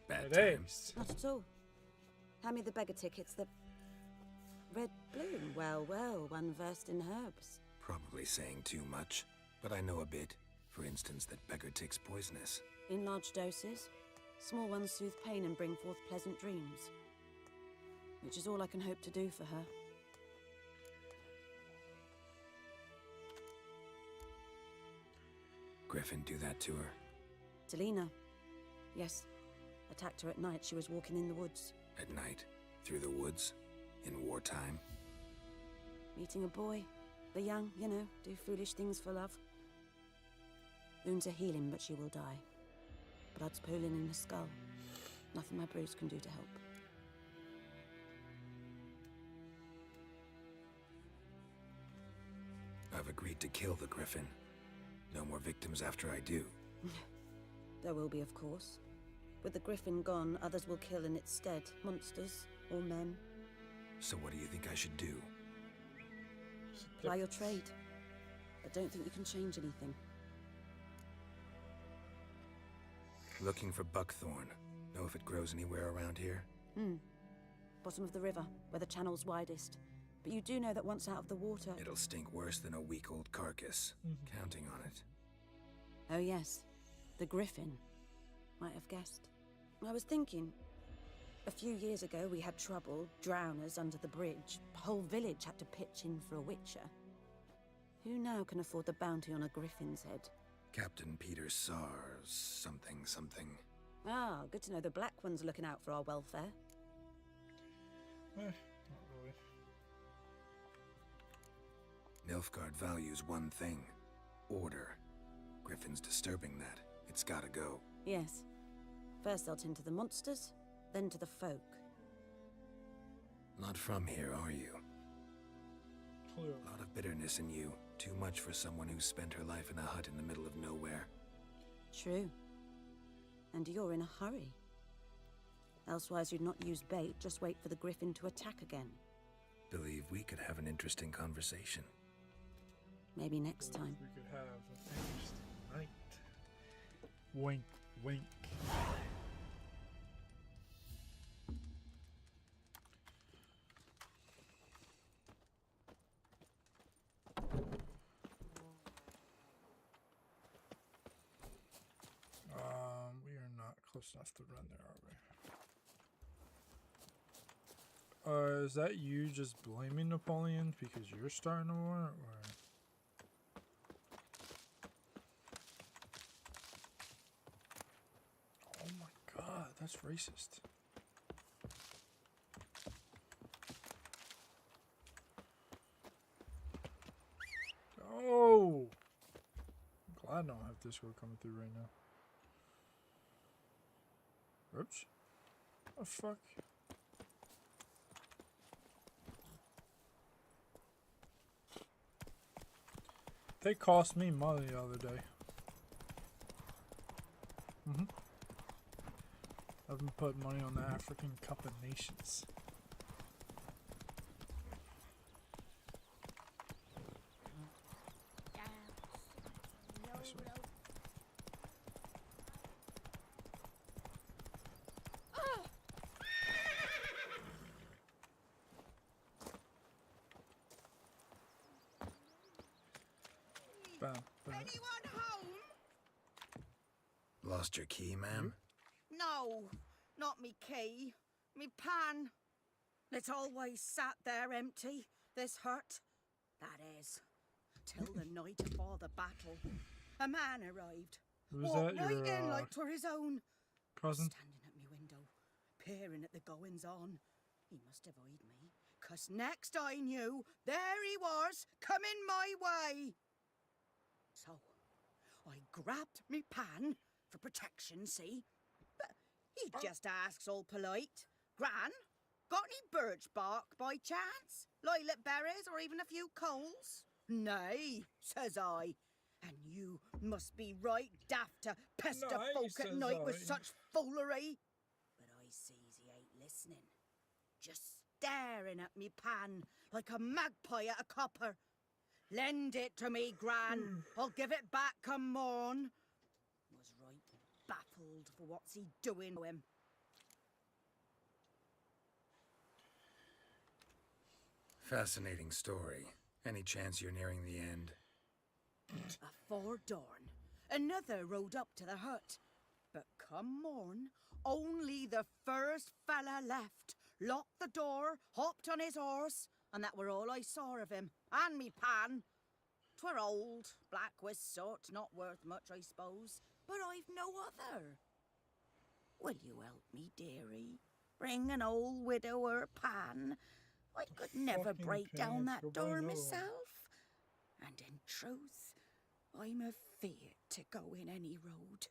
Bad Hey. times. Not at all. Hand me the beggar tickets. The red bloom. Well, well, one versed in herbs. Probably saying too much, but I know a bit. For instance, that beggar tick's poisonous. In large doses. Small ones soothe pain and bring forth pleasant dreams. Which is all I can hope to do for her. Griffin do that to her? Delina. Yes. Attacked her at night. She was walking in the woods. At night? Through the woods? In wartime? Meeting a boy. The young, you know, do foolish things for love. Wounds are healing, but she will die. Blood's pooling in her skull. Nothing my bruise can do to help. I've agreed to kill the Griffin. No more victims after I do. There will be, of course. With the Griffin gone, others will kill in its stead. Monsters or men. So what do you think I should do? Ply your trade. But don't think you can change anything. Looking for buckthorn. Know if it grows anywhere around here? Bottom of the river, where the channel's widest. But you do know that once out of the water... It'll stink worse than a week-old carcass. Counting on it. Oh yes, the Griffin. Might have guessed. I was thinking... A few years ago we had trouble, drowners under the bridge. The whole village had to pitch in for a witcher. Who now can afford the bounty on a Griffin's head? Captain Peter Sars, something. Ah, good to know the Black One's looking out for our welfare. Not really. Nilfgaard values one thing. Order. Griffin's disturbing that. It's gotta go. Yes. First they'll tend to the monsters, then to the folk. Not from here, are you? Clearly. A lot of bitterness in you. Too much for someone who spent her life in a hut in the middle of nowhere. True. And you're in a hurry. Elsewise you'd not use bait, just wait for the Griffin to attack again. Believe we could have an interesting conversation. Maybe next time. We could have an interesting night. Wink, wink. We are not close enough to run there, are we? Is that you just blaming Napoleon because you're starting a war, or? Oh my god, that's racist. Oh! I'm I don't have Discord coming through right now. Oops. Oh, fuck. They cost me money the other day. I've been putting money on the African Cup of Nations. Bam, bam. Anyone home? Lost your key, ma'am? No, not me key. Me pan. It's always sat there empty, this hut. That is, till the night before the battle. A man arrived. Who's Walked that, your, right in like 'twere his own. cousin? Standing at me window, peering at the goings on. He must have eyed me, 'cause next I knew, there he was, coming my way. So, I grabbed me pan, for protection, see? But he just asks all polite, Gran, got any birch bark by chance? Lilac berries or even a few coals? Nay, says I. And you must be right daft to pester Nay, folk at says night with I. such foolery. But I sees he ain't listening. Just staring at me pan like a magpie at a copper. Lend it to me, Gran. I'll give it back come morn. Was right baffled for what's he doing to him. Fascinating story. Any chance you're nearing the end? Afore dawn, another rode up to the hut. But come morn, only the first fella left. Locked the door, hopped on his horse, and that were all I saw of him. And me pan. 'Twere old, black with soot, not worth much, I suppose. But I've no other. Will you help me, dearie? Bring an old widower pan. I could never Fucking break down pants, go that buy door another one. myself. And in truth, I'm afeard to go in any road.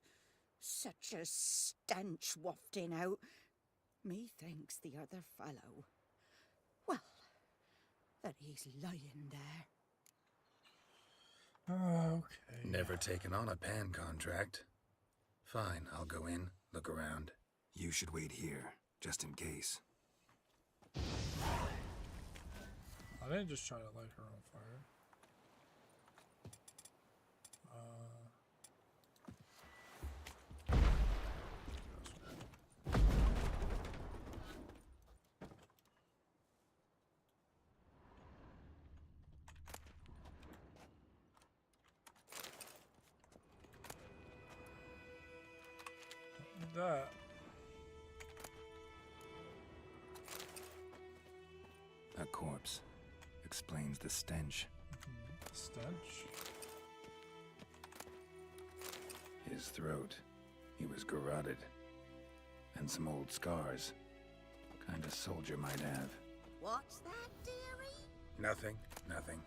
Such a stench wafting out. Methinks the other fellow, well, that he's lying there. Okay. Never taken on a pan contract. Fine, I'll go in, look around. You should wait here, just in case. I didn't just try to light her on fire. That. A corpse. Explains the stench. Stench? His throat. He was garroted. And some old scars. Kind of soldier might have. What's that, dearie? Nothing. Nothing.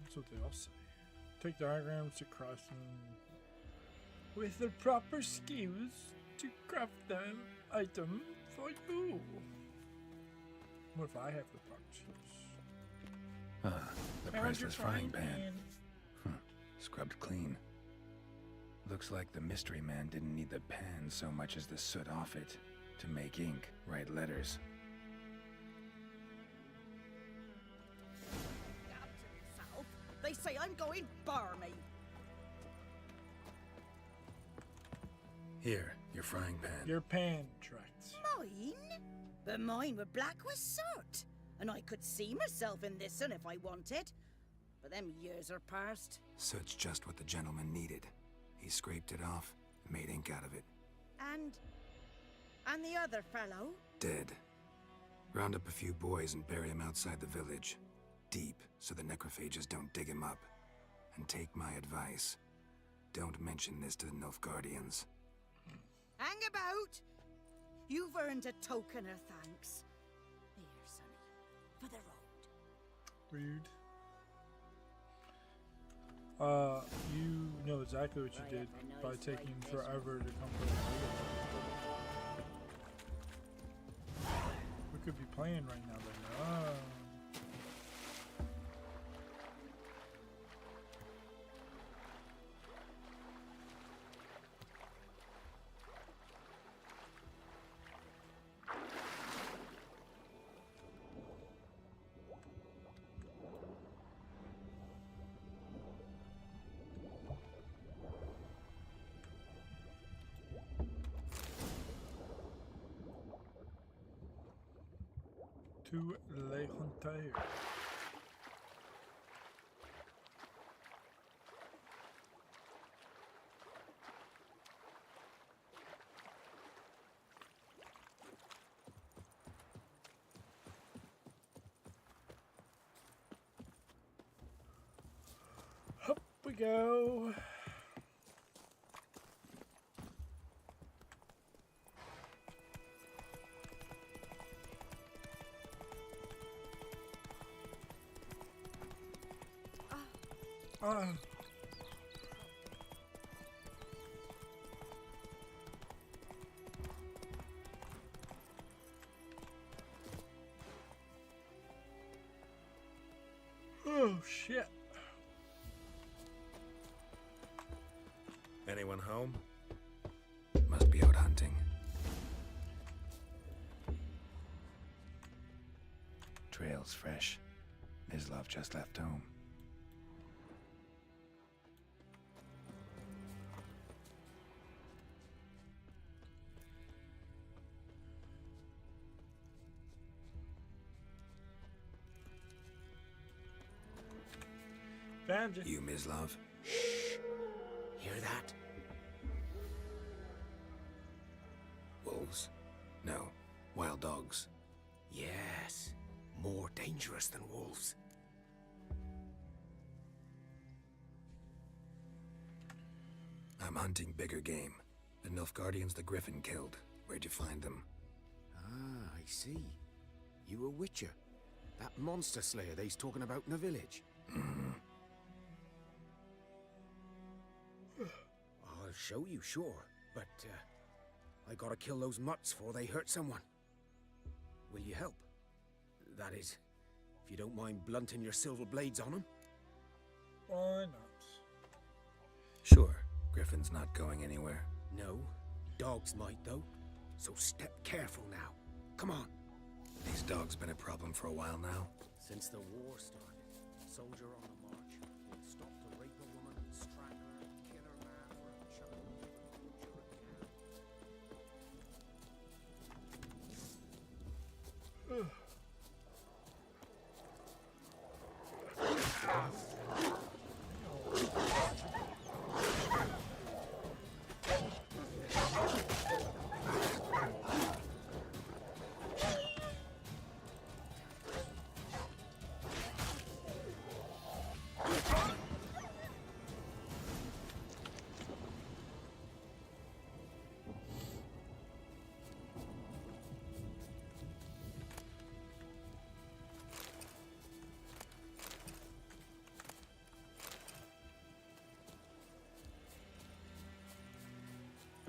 That's what they all say. Take diagrams to crossing with the proper skills to craft an item for you. What if I have the proper skills? The Found your priceless frying pan. Scrubbed clean. Looks like the mystery man didn't need the pan so much as the soot off it to make ink, write letters. They say I'm going barmy. Here, your frying pan. Your pan tracks. Mine? But mine were black with soot. And I could see myself in this one if I wanted. But them years are past. Soot's just what the gentleman needed. He scraped it off, made ink out of it. And the other fellow? Dead. Round up a few boys and bury him outside the village. Deep, so the necrophages don't dig him up. And take my advice. Don't mention this to the Nilfgaardians. Hang about! You've earned a token of thanks. Here, sonny, for the road. Rude. You know exactly what you did by taking forever to come to the We could be playing right now, but no. To Les Hunters. Up we go. Oh shit. Anyone home? Must be out hunting. Trail's fresh. Mislav just left home. Found you. You, Mislav? Shh! Hear that? Wolves? No. Wild dogs. Yes. More dangerous than wolves. I'm hunting bigger game. The Nilfgaardians the Griffin killed. Where'd you find them? Ah, I see. You a witcher. That monster slayer they's talking about in the village. I'll show you, sure. But, I gotta kill those mutts before they hurt someone. Will you help? That is, if you don't mind blunting your silver blades on them. Why not? Sure. Griffin's not going anywhere. No. Dogs might, though. So step careful now. Come on. These dogs been a problem for a while now. Since the war started, soldier on the march will stop to rape a woman, strangle her, kill her man or a child, butcher a cow.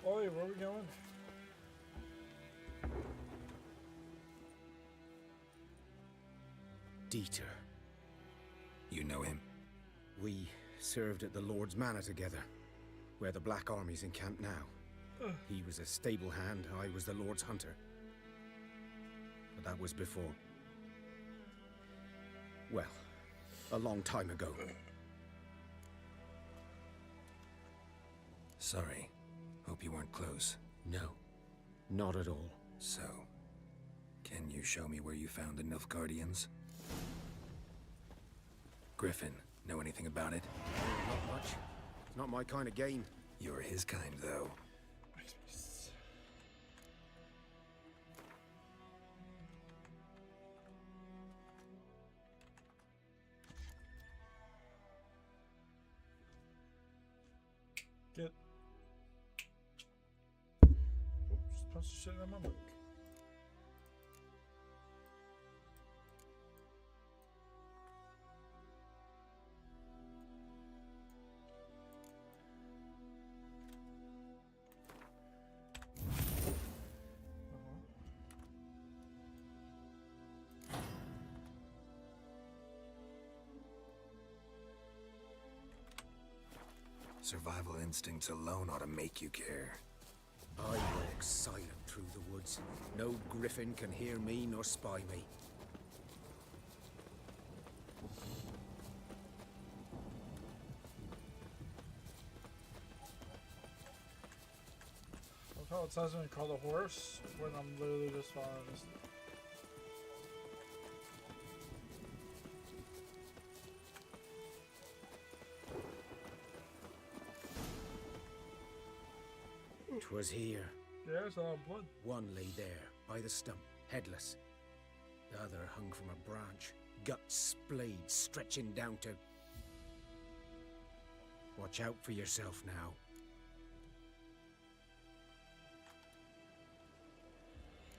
Ollie, where are we going? Dieter. You know him? We served at the Lord's Manor together, where the Black Army's encamped now. He was a stable hand, I was the Lord's hunter. But that was before. Well, a long time ago. Sorry. Hope you weren't close. No, not at all. So, can you show me where you found the Nilfgaardians? Griffin, know anything about it? Not much. It's not my kind of game. You're his kind, though. Get. Oops, supposed to shit on my book. Survival instincts alone ought to make you care. I walk silent through the woods. No griffin can hear me nor spy me. Look how it says when you call the horse when I'm literally just following this. Twas here. Yeah, it's a lot of blood. One lay there, by the stump, headless. The other hung from a branch, guts splayed, stretching down to... Watch out for yourself now.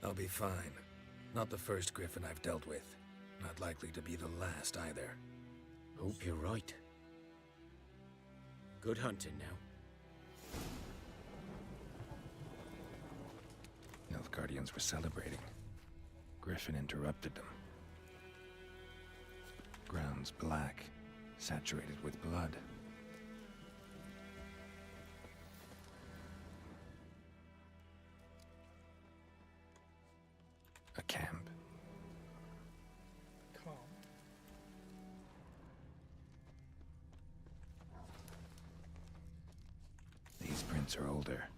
I'll be fine. Not the first griffin I've dealt with. Not likely to be the last either. Hope you're right. Good hunting now. Nilfgaardians were celebrating. Griffin interrupted them. Ground's black, saturated with blood. A camp. Calm. These prints are older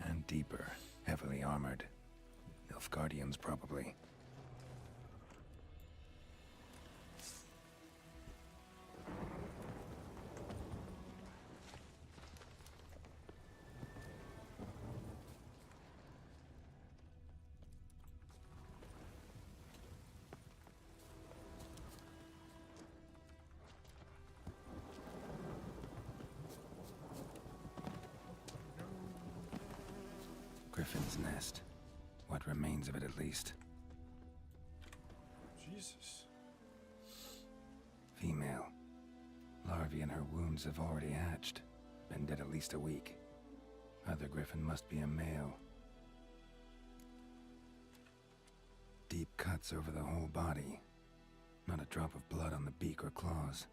and deeper, heavily armored. Nilfgaardians, probably. Griffin's nest. What remains of it, at least. Jesus. Female. Larvae in her wounds have already hatched. Been dead at least a week. Other griffin must be a male. Deep cuts over the whole body. Not a drop of blood on the beak or claws.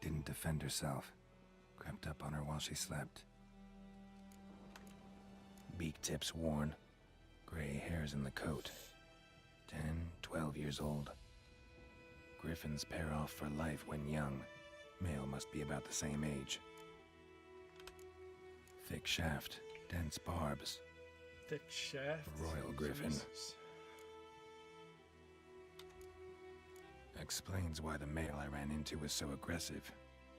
Didn't defend herself. Crept up on her while she slept. Beak tips worn. Gray hairs in the coat. 10, 12 years old. Griffins pair off for life when young. Male must be about the same age. Thick shaft, dense barbs. Thick shaft. Royal griffin. Jesus. Explains why the male I ran into was so aggressive.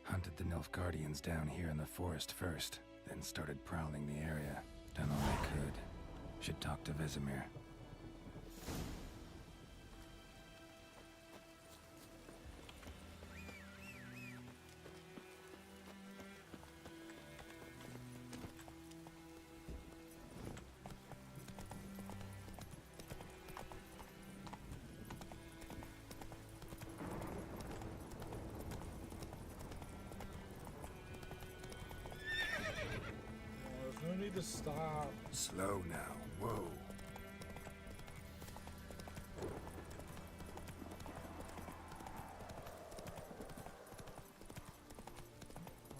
Hunted the Nilfgaardians down here in the forest first, then started prowling the area. Done all I could. Should talk to Vesemir. There's no need to stop. Slow now. Whoa.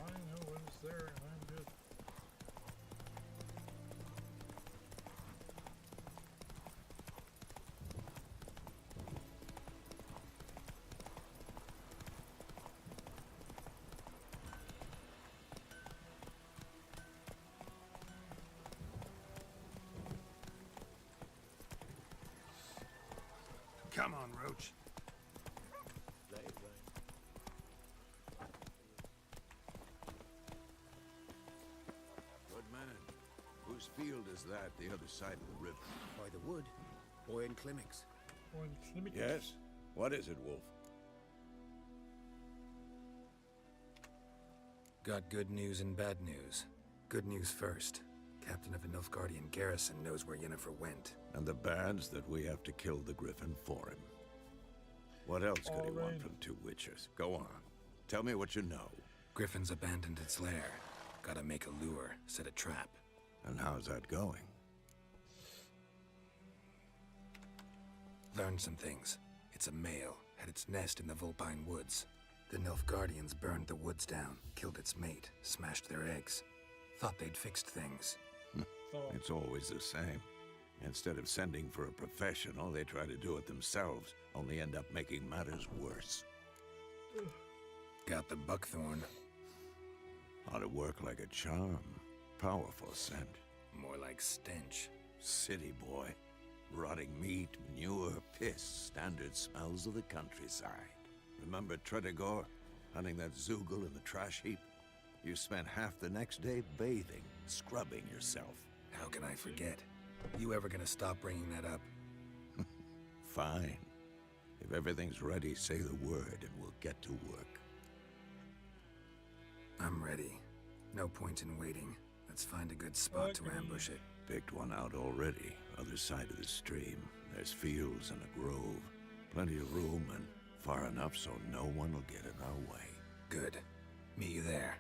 I know what is there and I'm good. Come on, Roach. Good man. Whose field is that, the other side of the river? By the wood. Boy and Klimmix. Yes? What is it, Wolf? Got good news and bad news. Good news first. Captain of the Nilfgaardian garrison knows where Yennefer went. And the bad's that we have to kill the Griffin for him. What else could he want from two witchers? Go on. Tell me what you know. Griffin's abandoned its lair. Gotta make a lure, set a trap. And how's that going? Learned some things. It's a male. Had its nest in the Vulpine Woods. The Nilfgaardians burned the woods down, killed its mate, smashed their eggs. Thought they'd fixed things. It's always the same. Instead of sending for a professional, they try to do it themselves, only end up making matters worse. Got the buckthorn. Ought to work like a charm. Powerful scent. More like stench. City boy. Rotting meat, manure, piss, standard smells of the countryside. Remember Tretogor? Hunting that Zoogle in the trash heap? You spent half the next day bathing, scrubbing yourself. How can I forget? You ever gonna stop bringing that up? Fine. If everything's ready, say the word and we'll get to work. I'm ready. No point in waiting. Let's find a good spot to ambush it. Picked one out already. Other side of the stream. There's fields and a grove. Plenty of room and far enough so no one will get in our way. Good. Meet you there.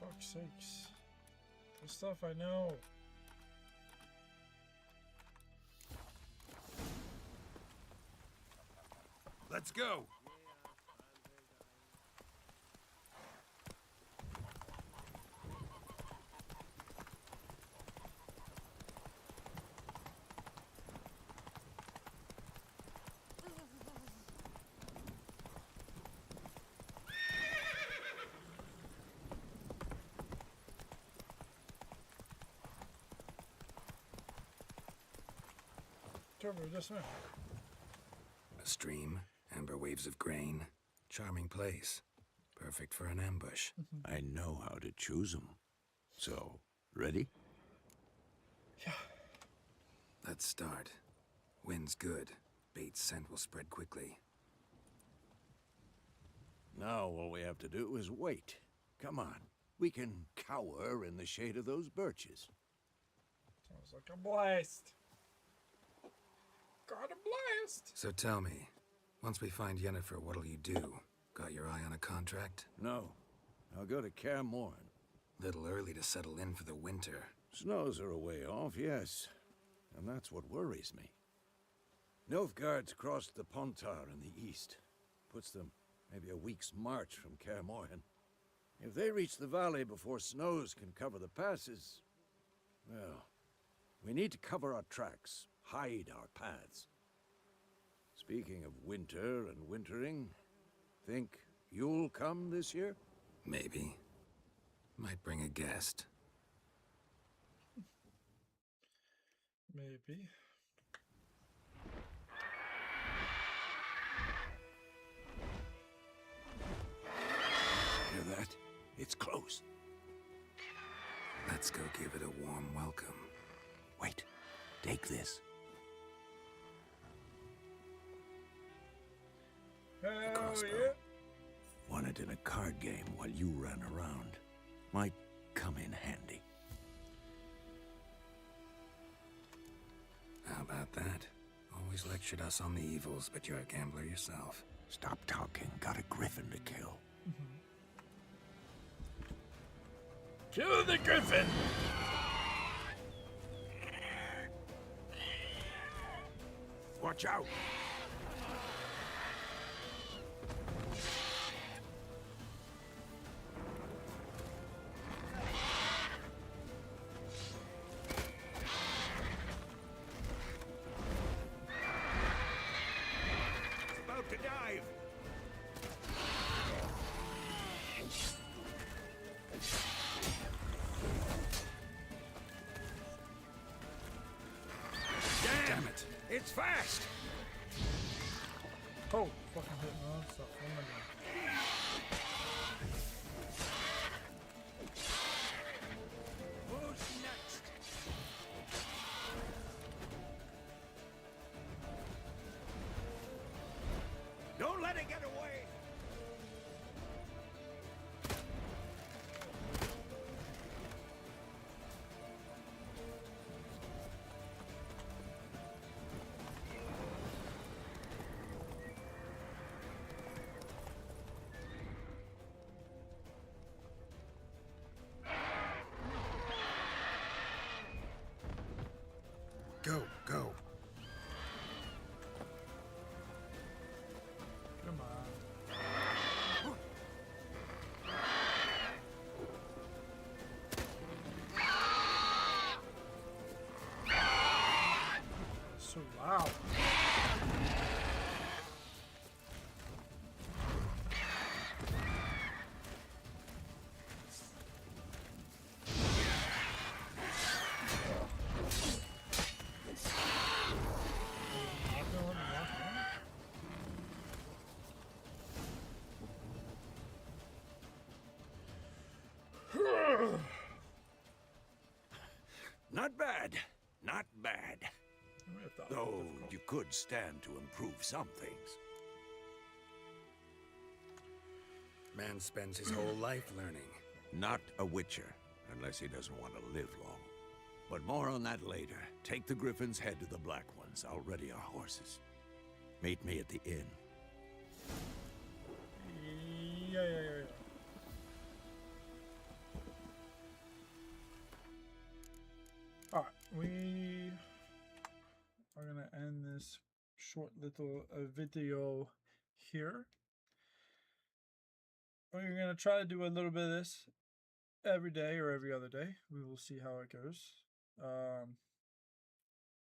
Fuck's sakes. The stuff I know. Let's go! Turbo, this way. A stream, amber waves of grain. Charming place. Perfect for an ambush. I know how to choose them. So, ready? Yeah. Let's start. Wind's good. Bait's scent will spread quickly. Now all we have to do is wait. Come on. We can cower in the shade of those birches. Sounds like a blast. Got a blast! So tell me, once we find Yennefer, what'll you do? Got your eye on a contract? No. I'll go to Kaer Morhen. Little early to settle in for the winter. Snows are a way off, yes. And that's what worries me. Nilfgaard's crossed the Pontar in the east. Puts them maybe a week's march from Kaer Morhen. If they reach the valley before snows can cover the passes, well, we need to cover our tracks, hide our paths. Speaking of winter and wintering, think you'll come this year? Maybe. Might bring a guest. Maybe. Hear that? It's close. Let's go give it a warm welcome. Wait. Take this. Hell yeah. Won it in a card game while you ran around. Might come in handy. How about that? Always lectured us on the evils, but you're a gambler yourself. Stop talking. Got a griffin to kill. Kill the griffin! Watch out! Damn it! It's fast! Oh, fucking hit non-stop. What am I doing? Who's next? Don't let it get away! Go, go. Come on. So loud. Not bad. Not bad. Though you could stand to improve some things. Man spends his whole life learning. Not a Witcher, unless he doesn't want to live long. But more on that later. Take the Griffin's head to the Black Ones. I'll ready our horses. Meet me at the inn. Yeah. Alright, we are gonna end this short little video here. We're gonna try to do a little bit of this every day or every other day. We will see how it goes. But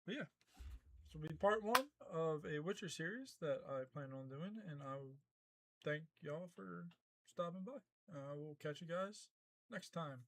yeah, this will be part 1 of a Witcher series that I plan on doing, and I will thank y'all for stopping by. I will catch you guys next time.